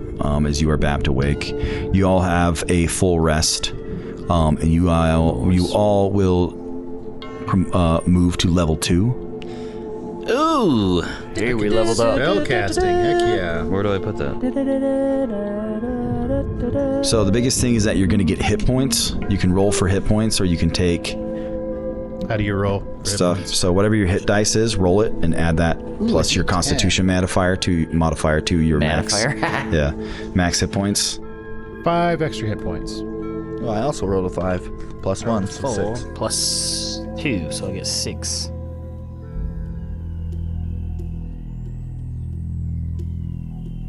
A: As you are bapped awake, you all have a full rest, and you all will move to level 2.
C: Ooh!
H: Hey, we leveled up.
J: Spell casting, heck yeah.
C: Where do I put that?
A: So the biggest thing is that you're going to get hit points. You can roll for hit points, or you can take
J: How do you roll? for hit
A: stuff.
J: points?
A: So whatever your hit dice is, roll it and add that plus your Constitution modifier to your
I: Modifier.
A: max. Yeah, max hit points.
J: 5 extra hit points.
G: Well, I also rolled a 5 plus 1, so
I: 4
G: 6.
I: plus 2, so I get 6.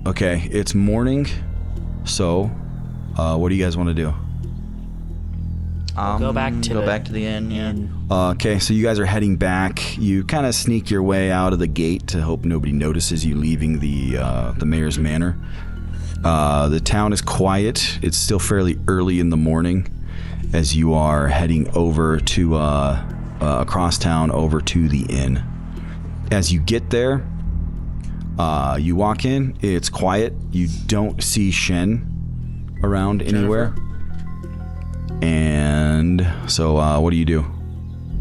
A: Okay, it's morning. So, what do you guys want to do?
I: Go back to
G: Go
I: the
G: back to the inn, yeah.
A: Okay, so you guys are heading back. You kind of sneak your way out of the gate to hope nobody notices you leaving the mayor's manor. The town is quiet. It's still fairly early in the morning as you are heading over to across town over to the inn. As you get there, you walk in. It's quiet. You don't see Shen around anywhere. And so, what do you do?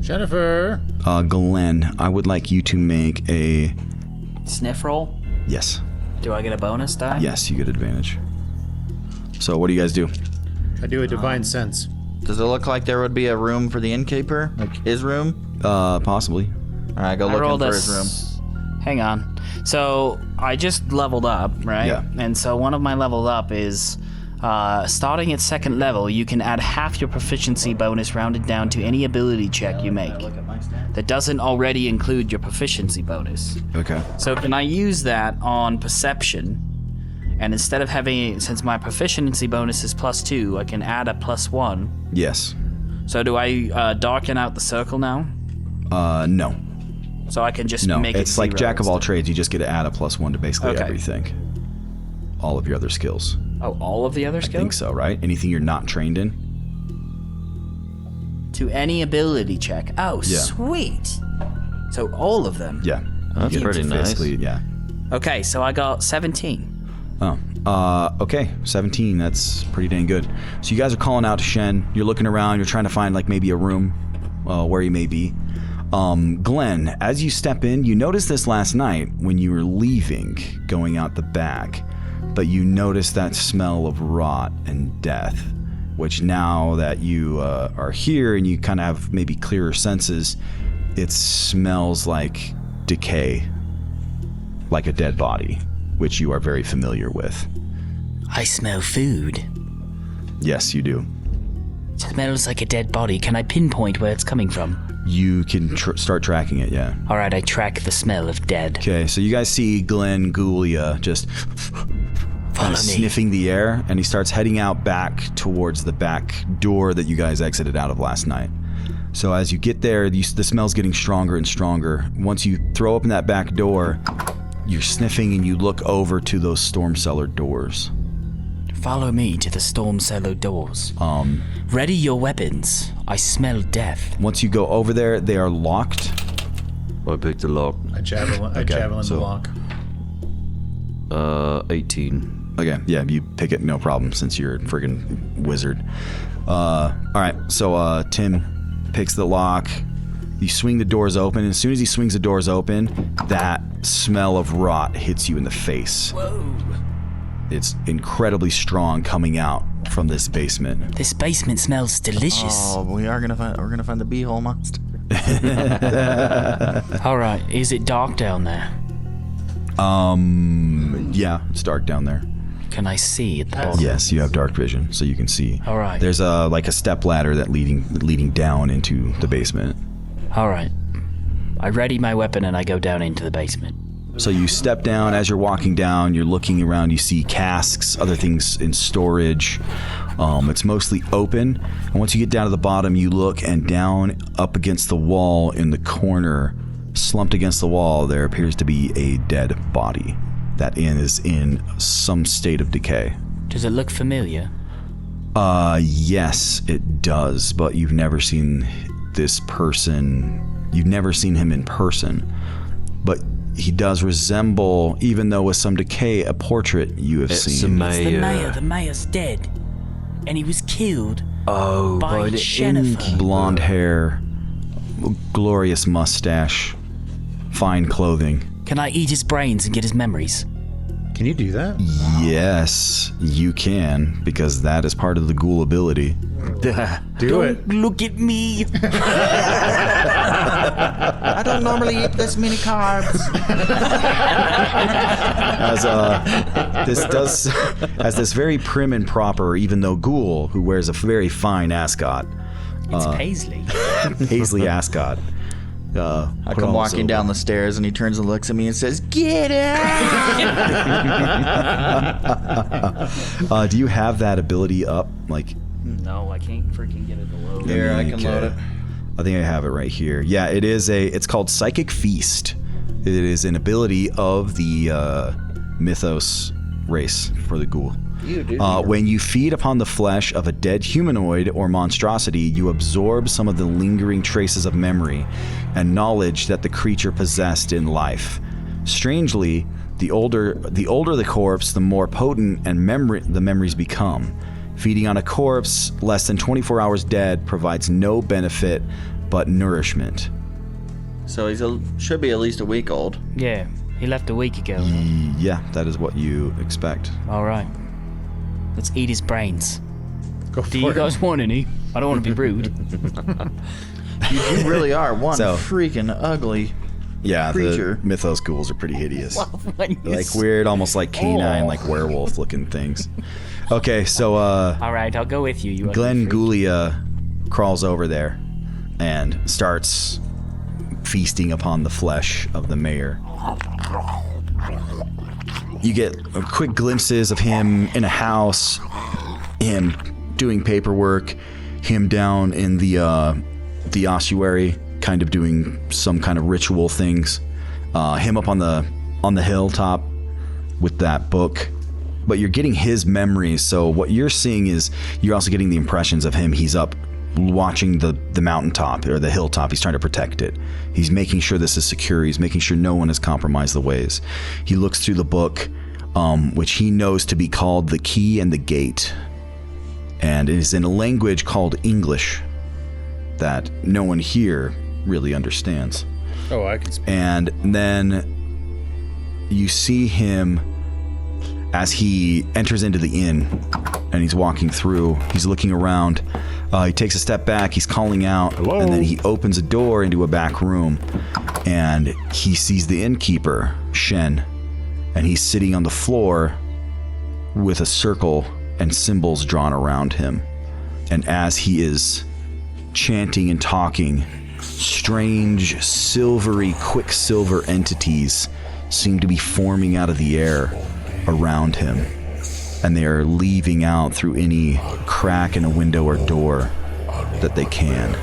J: Jennifer.
A: Glenn, I would like you to make a...
I: Sniff roll?
A: Yes.
I: Do I get a bonus die?
A: Yes, you get advantage. So what do you guys do?
J: I do a divine sense.
G: Does it look like there would be a room for the innkeeper? Like his room?
A: Possibly.
G: All right, go looking for his room.
I: Hang on. So I just leveled up, right?
A: Yeah.
I: And so one of my leveled up is starting at 2nd level, you can add half your proficiency bonus rounded down to any ability check you make. That doesn't already include your proficiency bonus.
A: Okay.
I: So can I use that on perception? And instead of having, since my proficiency bonus is +2, I can add a +1.
A: Yes.
I: So do I darken out the circle now?
A: No.
I: So I can just
A: No,
I: make it
A: it's like
I: 0
A: jack of all
I: instead.
A: trades. You just get to add a +1 to basically
I: Okay.
A: everything. All of your other skills.
I: Oh, all of the other
A: I
I: skills?
A: think so, right? Anything you're not trained in?
I: To any ability check. Oh,
A: Yeah.
I: sweet. So all of them.
A: Yeah.
C: That's
A: You get
C: pretty
A: to
C: nice.
A: basically, yeah.
I: Okay, so I got 17.
A: Oh, okay, 17. That's pretty dang good. So you guys are calling out to Shen. You're looking around. You're trying to find like maybe a room where he may be. Glenn, as you step in, you noticed this last night when you were leaving, going out the back, but you noticed that smell of rot and death, which now that you are here and you kind of have maybe clearer senses, it smells like decay, like a dead body, which you are very familiar with.
I: I smell food.
A: Yes, you do.
I: It smells like a dead body. Can I pinpoint where it's coming from?
A: You can start tracking it, yeah.
I: All right, I track the smell of dead.
A: Okay, so you guys see Glenn Gulia just kind of sniffing the air, and he starts heading out back towards the back door that you guys exited out of last night. So as you get there, the smell's getting stronger and stronger. Once you throw open that back door, you're sniffing and you look over to those storm cellar doors.
I: Follow me to the storm cellar doors. Ready your weapons. I smell death.
A: Once you go over there, they are locked.
C: I picked a lock.
J: I javelin
A: so-
J: the lock.
C: 18.
A: Okay, yeah, you pick it, no problem, since you're a friggin' wizard. All right, so Tim picks the lock. You swing the doors open, and as soon as he swings the doors open, that smell of rot hits you in the face.
I: Whoa.
A: It's incredibly strong coming out from this basement.
I: This basement smells delicious.
G: Oh, we're gonna find the beehole monster.
I: All right, is it dark down there?
A: Yeah, it's dark down there.
I: Can I see at the bottom?
A: Yes, you have dark vision, so you can see.
I: All right.
A: There's like a step ladder that leading down into the basement.
I: All right. I ready my weapon and I go down into the basement.
A: So you step down. As you're walking down, you're looking around. You see casks, other things in storage. It's mostly open. And once you get down to the bottom, you look, and down up against the wall in the corner, slumped against the wall, there appears to be a dead body. That is in some state of decay.
I: Does it look familiar?
A: Yes, it does. But you've never seen this person. You've never seen him in person. But he does resemble, even though with some decay, a portrait you have seen.
I: It's the mayor. The mayor's dead. And he was killed by Jennifer.
A: Blonde hair, glorious mustache, fine clothing.
I: Can I eat his brains and get his memories?
J: Can you do that?
A: Yes, you can, because that is part of the ghoul ability.
J: Do it.
I: Look at me.
G: I don't normally eat this many carbs.
A: As this very prim and proper, even though ghoul, who wears a very fine ascot.
I: It's Paisley.
A: Paisley ascot.
G: I come walking down the stairs and he turns and looks at me and says, "Get out!"
A: Do you have that ability up? Like,
I: No, I can't freaking get it to load.
G: Here, I can load it.
A: I think I have it right here. Yeah, it's called Psychic Feast. It is an ability of the mythos race for the ghoul. When you feed upon the flesh of a dead humanoid or monstrosity, you absorb some of the lingering traces of memory and knowledge that the creature possessed in life. Strangely, the older the corpse, the more potent and the memories become. Feeding on a corpse less than 24 hours dead provides no benefit but nourishment.
G: So should be at least a week old.
I: Yeah, he left a week ago. Right?
A: Yeah, that is what you expect.
I: All right. Let's eat his brains.
J: Go for
I: Do you
J: it.
I: guys want any? I don't want to be rude.
G: You really are one
A: So-
G: freaking ugly.
A: Yeah,
G: Creature.
A: the mythos ghouls are pretty hideous.
I: When you
A: Like weird, almost like canine, like werewolf looking things. Okay, so
I: All right, I'll go with you. You
A: Glenn
I: ugly freak.
A: Goulia crawls over there and starts feasting upon the flesh of the mayor. You get quick glimpses of him in a house, him doing paperwork, him down in the ossuary, kind of doing some kind of ritual things. Him up on the hilltop with that book. But you're getting his memories, so what you're seeing is you're also getting the impressions of him. He's up watching the mountaintop or the hilltop. He's trying to protect it. He's making sure this is secure. He's making sure no one has compromised the ways. He looks through the book, which he knows to be called The Key and the Gate. And it is in a language called English that no one here really understands.
J: Oh, I can speak.
A: And then you see him as he enters into the inn and he's walking through. He's looking around. He takes a step back. He's calling out.
J: Hello?
A: And then he opens a door into a back room and he sees the innkeeper, Shen. And he's sitting on the floor with a circle and symbols drawn around him. And as he is chanting and talking, strange, silvery, quicksilver entities seem to be forming out of the air around him, and they are leaving out through any crack in a window or door that they can,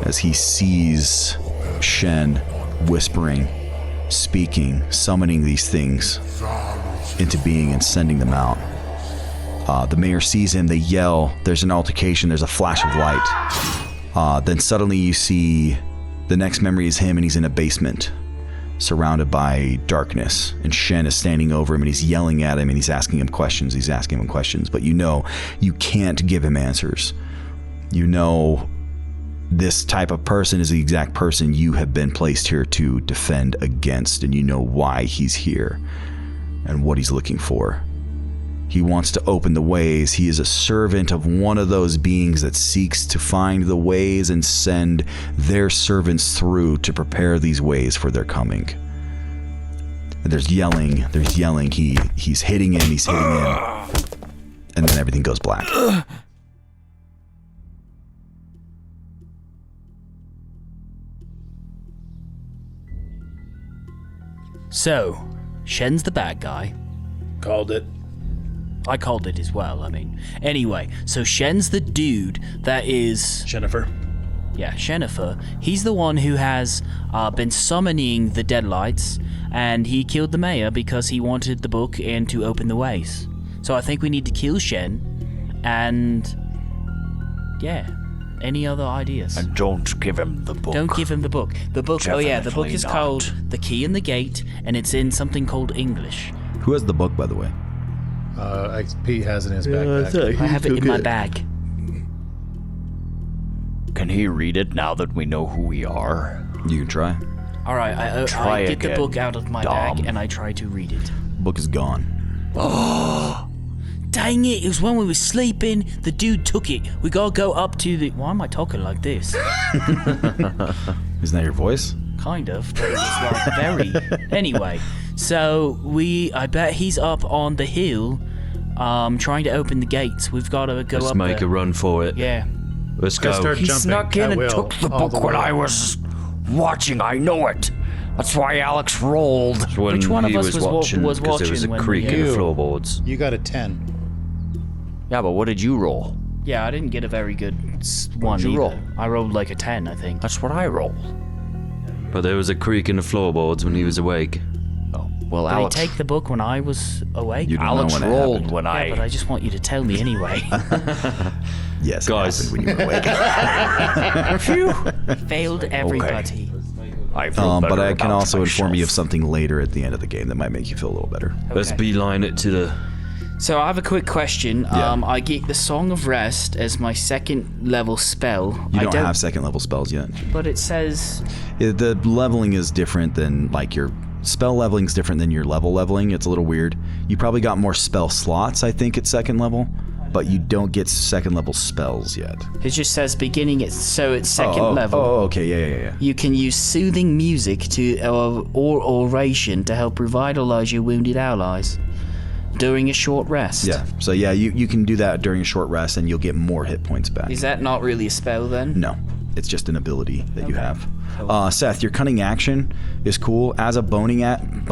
A: as he sees Shen whispering, speaking, summoning these things into being and sending them out. The mayor sees him, they yell, there's an altercation, there's a flash of light. Then suddenly you see the next memory is him and he's in a basement surrounded by darkness, and Shen is standing over him and he's yelling at him and he's asking him questions, but you know you can't give him answers. You know this type of person is the exact person you have been placed here to defend against, and you know why he's here and what he's looking for. He wants to open the ways. He is a servant of one of those beings that seeks to find the ways and send their servants through to prepare these ways for their coming. There's yelling. He's hitting him. And then everything goes black.
I: So, Shen's the bad guy.
J: Called it.
I: I called it as well, Anyway, so Shen's the dude that is...
J: Jennifer.
I: Yeah, Shennifer. He's the one who has been summoning the Deadlights, and he killed the mayor because he wanted the book and to open the ways. So I think we need to kill Shen, and... yeah. Any other ideas?
H: And don't give him the book.
I: Don't give him the book. The book, oh yeah, the book
H: Definitely
I: is
H: not.
I: called The Key and the Gate, and it's in something called English.
A: Who has the book, by the way?
J: Pete has it in his backpack.
I: I have it in my bag.
H: Can he read it now that we know who we are?
A: You can try.
I: Alright, I
H: Try
I: get the
H: again,
I: book out of my
H: Dom.
I: bag and I try to read it.
A: Book is gone.
I: Dang it, it was when we were sleeping. The dude took it. We gotta go up to the... Why am I talking like this?
A: Isn't that your voice?
I: Kind of, but it was like very... Anyway, so I bet he's up on the hill trying to open the gates. We've got to go
C: Let's
I: up
C: make
I: there.
C: a run for it.
I: Yeah.
C: Let's go.
J: Start
H: He
J: jumping
H: snuck in
J: at
H: and
J: will
H: took the
J: all
H: book
J: the
H: when
J: way.
H: I was watching. I know it. That's why Alex rolled.
C: When
I: Which one of
C: he
I: us was
C: watching?
I: was
C: 'cause there was a
I: watching when
C: creak
I: we-
C: in the
J: You.
C: floorboards.
J: You got a 10.
H: Yeah, but what did you roll?
I: Yeah, I didn't get a very good one
H: What'd you
I: either.
H: roll?
I: I rolled like a 10, I think.
H: That's what I rolled.
C: But there was a creak in the floorboards when he was awake.
H: Oh, well,
I: Did
H: Alex.
I: he take the book when I was awake?
A: You don't
H: Alex
A: know when it
H: rolled
A: happened.
H: when
I: Yeah, but I just want you to tell me anyway.
A: Yes,
C: Guys.
A: it happened when you were awake.
I: Failed everybody.
H: I feel
A: But
H: better
A: I can
H: about
A: also inform you of
H: myself.
A: something later at the end of the game that might make you feel a little better.
C: Let's
I: Okay.
C: beeline it to the
I: So I have a quick question.
A: Yeah.
I: I get the Song of Rest as my second level spell.
A: You
I: I
A: don't have second level spells yet.
I: But it says
A: The leveling is different than like your spell leveling is different than your leveling. It's a little weird. You probably got more spell slots, I think, at second level, but you don't get second level spells yet.
I: it just says beginning at second level.
A: Oh, okay, yeah.
I: You can use soothing music or oration to help revitalize your wounded allies during a short rest.
A: Yeah. So yeah, you can do that during a short rest, and you'll get more hit points back.
I: Is that not really a spell then?
A: No, it's just an ability that you have. Seth, your cunning action is cool. As a boning action.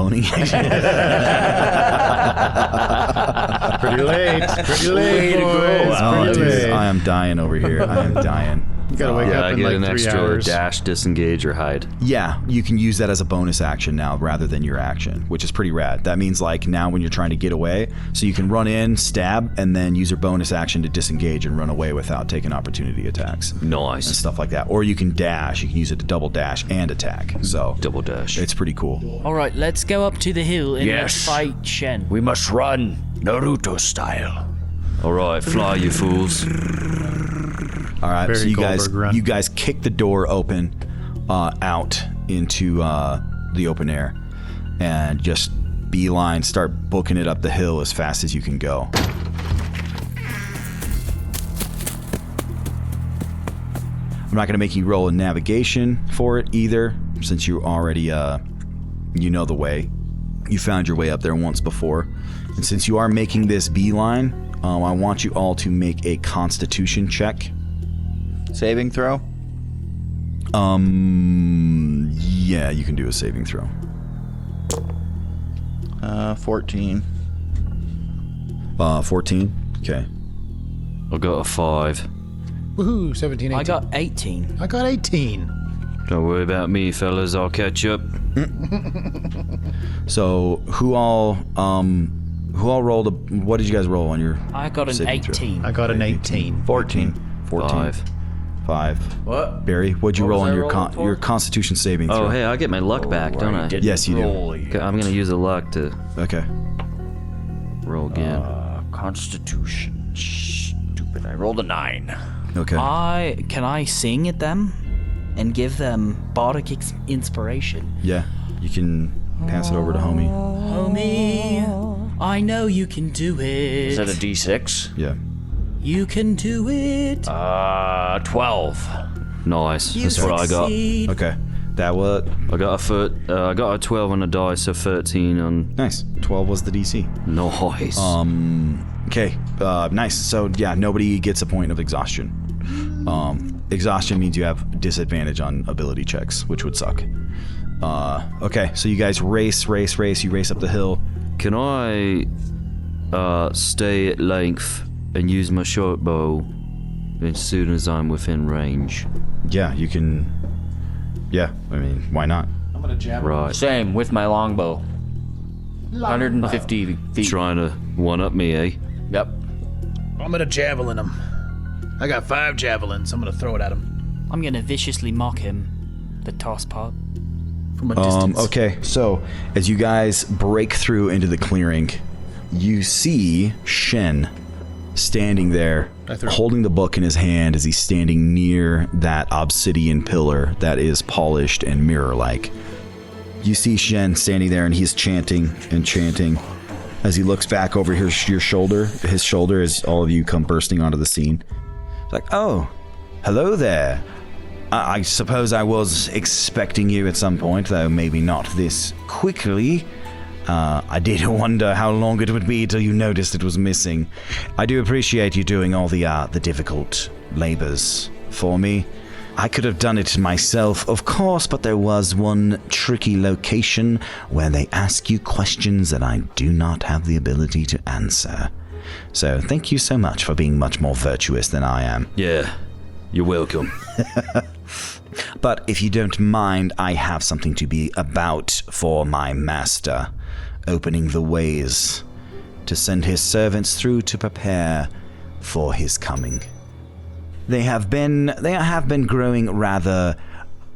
D: Pretty late, boys.
A: Oh,
D: Pretty
A: dude,
D: late.
A: I am dying over here. I am dying.
D: You gotta wake
C: Yeah,
D: up
C: I
D: in
C: get
D: like
C: an
D: 3
C: extra
D: hours.
C: dash, disengage, or hide.
A: Yeah, you can use that as a bonus action now rather than your action, which is pretty rad. That means like now when you're trying to get away, so you can run in, stab, and then use your bonus action to disengage and run away without taking opportunity attacks and
C: Nice.
A: stuff like that. Or you can dash. You can use it to double dash and attack. So
C: Double dash.
A: it's pretty cool.
I: All right, let's go up to the hill and let's
H: Yes.
I: fight Shen.
H: We must run Naruto style.
C: All right, fly, you fools.
A: All right, so
D: Barry Goldberg run.
A: you guys kick the door open out into the open air and just beeline, start booking it up the hill as fast as you can go. I'm not going to make you roll a navigation for it either, since you already you know the way. You found your way up there once before. And since you are making this beeline, I want you all to make a constitution check.
G: Saving throw?
A: Yeah, you can do a saving throw.
G: 14.
A: 14? Okay.
C: I got a 5.
J: Woohoo, 17, 18.
I: I got 18.
J: I got 18.
C: Don't worry about me, fellas. I'll catch up.
A: So, who all rolled what did you guys roll on your
I: I got an
A: saving throw?
I: 18.
J: I got an 18.
G: 14.
A: 14. 5.
B: What?
A: Barry, what'd you
B: What
A: roll
B: was
A: on
B: I
A: your
B: rolling for?
A: your constitution saving throw?
C: Oh, hey, I get my luck back, don't I?
A: Yes, you do.
C: Okay, I'm gonna use the luck to
A: Okay.
C: roll again.
H: Constitution. Stupid. I rolled a 9.
A: Okay.
I: Can I sing at them and give them bardic inspiration?
A: Yeah. You can pass it over to homie.
I: Homie, I know you can do it.
H: Is that a D6?
A: Yeah.
I: You can do it.
H: 12.
C: Nice.
I: You
C: That's what I got.
I: succeed.
A: Okay. That what?
C: I got a 12 on the dice, so 13 on.
A: Nice. 12 was the DC.
C: Nice.
A: Okay. Nice. So yeah, nobody gets a point of exhaustion. Exhaustion means you have disadvantage on ability checks, which would suck. Okay. So you guys race. You race up the hill.
C: Can I stay at length and use my short bow as soon as I'm within range?
A: Yeah, you can. Yeah, I mean, why not?
J: I'm gonna jab him.
C: Right.
H: Same with my longbow. 150 feet.
C: Trying to one up me, eh?
H: Yep.
J: I'm gonna javelin him. I got 5 javelins. I'm gonna throw it at him
I: I'm gonna viciously mock him. The toss part.
J: from a distance.
A: Okay, so as you guys break through into the clearing, you see Shen standing there, holding the book in his hand as he's standing near that obsidian pillar that is polished and mirror-like. You see Shen standing there, and he's chanting and chanting as he looks back over your shoulder, as all of you come bursting onto the scene. It's like, oh, hello there. I suppose I was expecting you at some point, though maybe not this quickly. I did wonder how long it would be till you noticed it was missing. I do appreciate you doing all the difficult labors for me. I could have done it myself, of course, but there was one tricky location where they ask you questions that I do not have the ability to answer. So thank you so much for being much more virtuous than I am.
C: Yeah. You're welcome.
A: But if you don't mind, I have something to be about for my master, opening the ways to send his servants through to prepare for his coming. They have been growing rather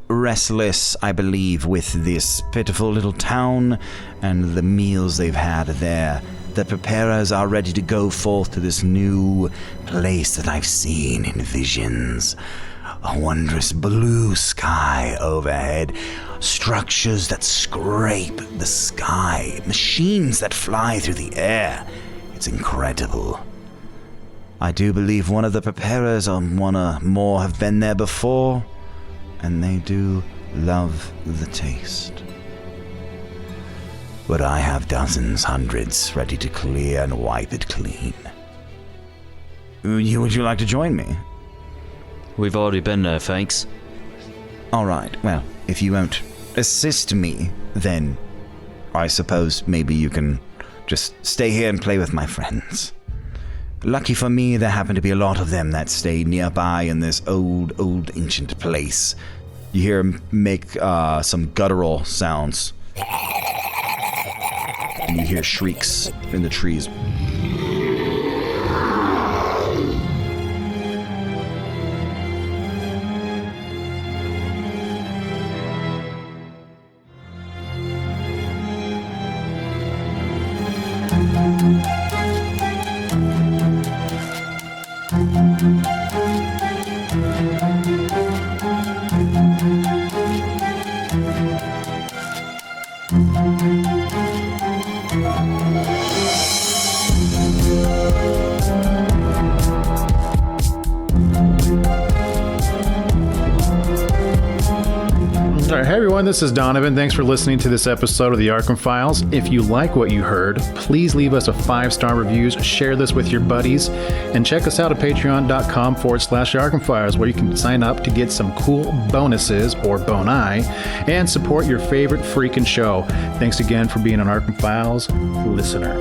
A: restless, I believe, with this pitiful little town and the meals they've had there. the preparers are ready to go forth to this new place that I've seen in visions. A wondrous blue sky overhead, structures that scrape the sky, machines that fly through the air. It's incredible. I do believe one of the preparers or one or more have been there before, and they do love the taste. But I have dozens, hundreds, ready to clear and wipe it clean. Would you like to join me?
C: We've already been there, thanks.
A: All right, well, if you won't assist me, then I suppose maybe you can just stay here and play with my friends. Lucky for me, there happen to be a lot of them that stay nearby in this old ancient place. You hear them make some guttural sounds. And you hear shrieks in the trees.
J: All right, hey everyone, this is Donovan. Thanks for listening to this episode of the Arkham Files. If you like what you heard, please leave us a 5-star reviews, share this with your buddies, and check us out at patreon.com/Arkham Files, where you can sign up to get some cool bonuses or boni and support your favorite freaking show. Thanks again for being an Arkham Files listener.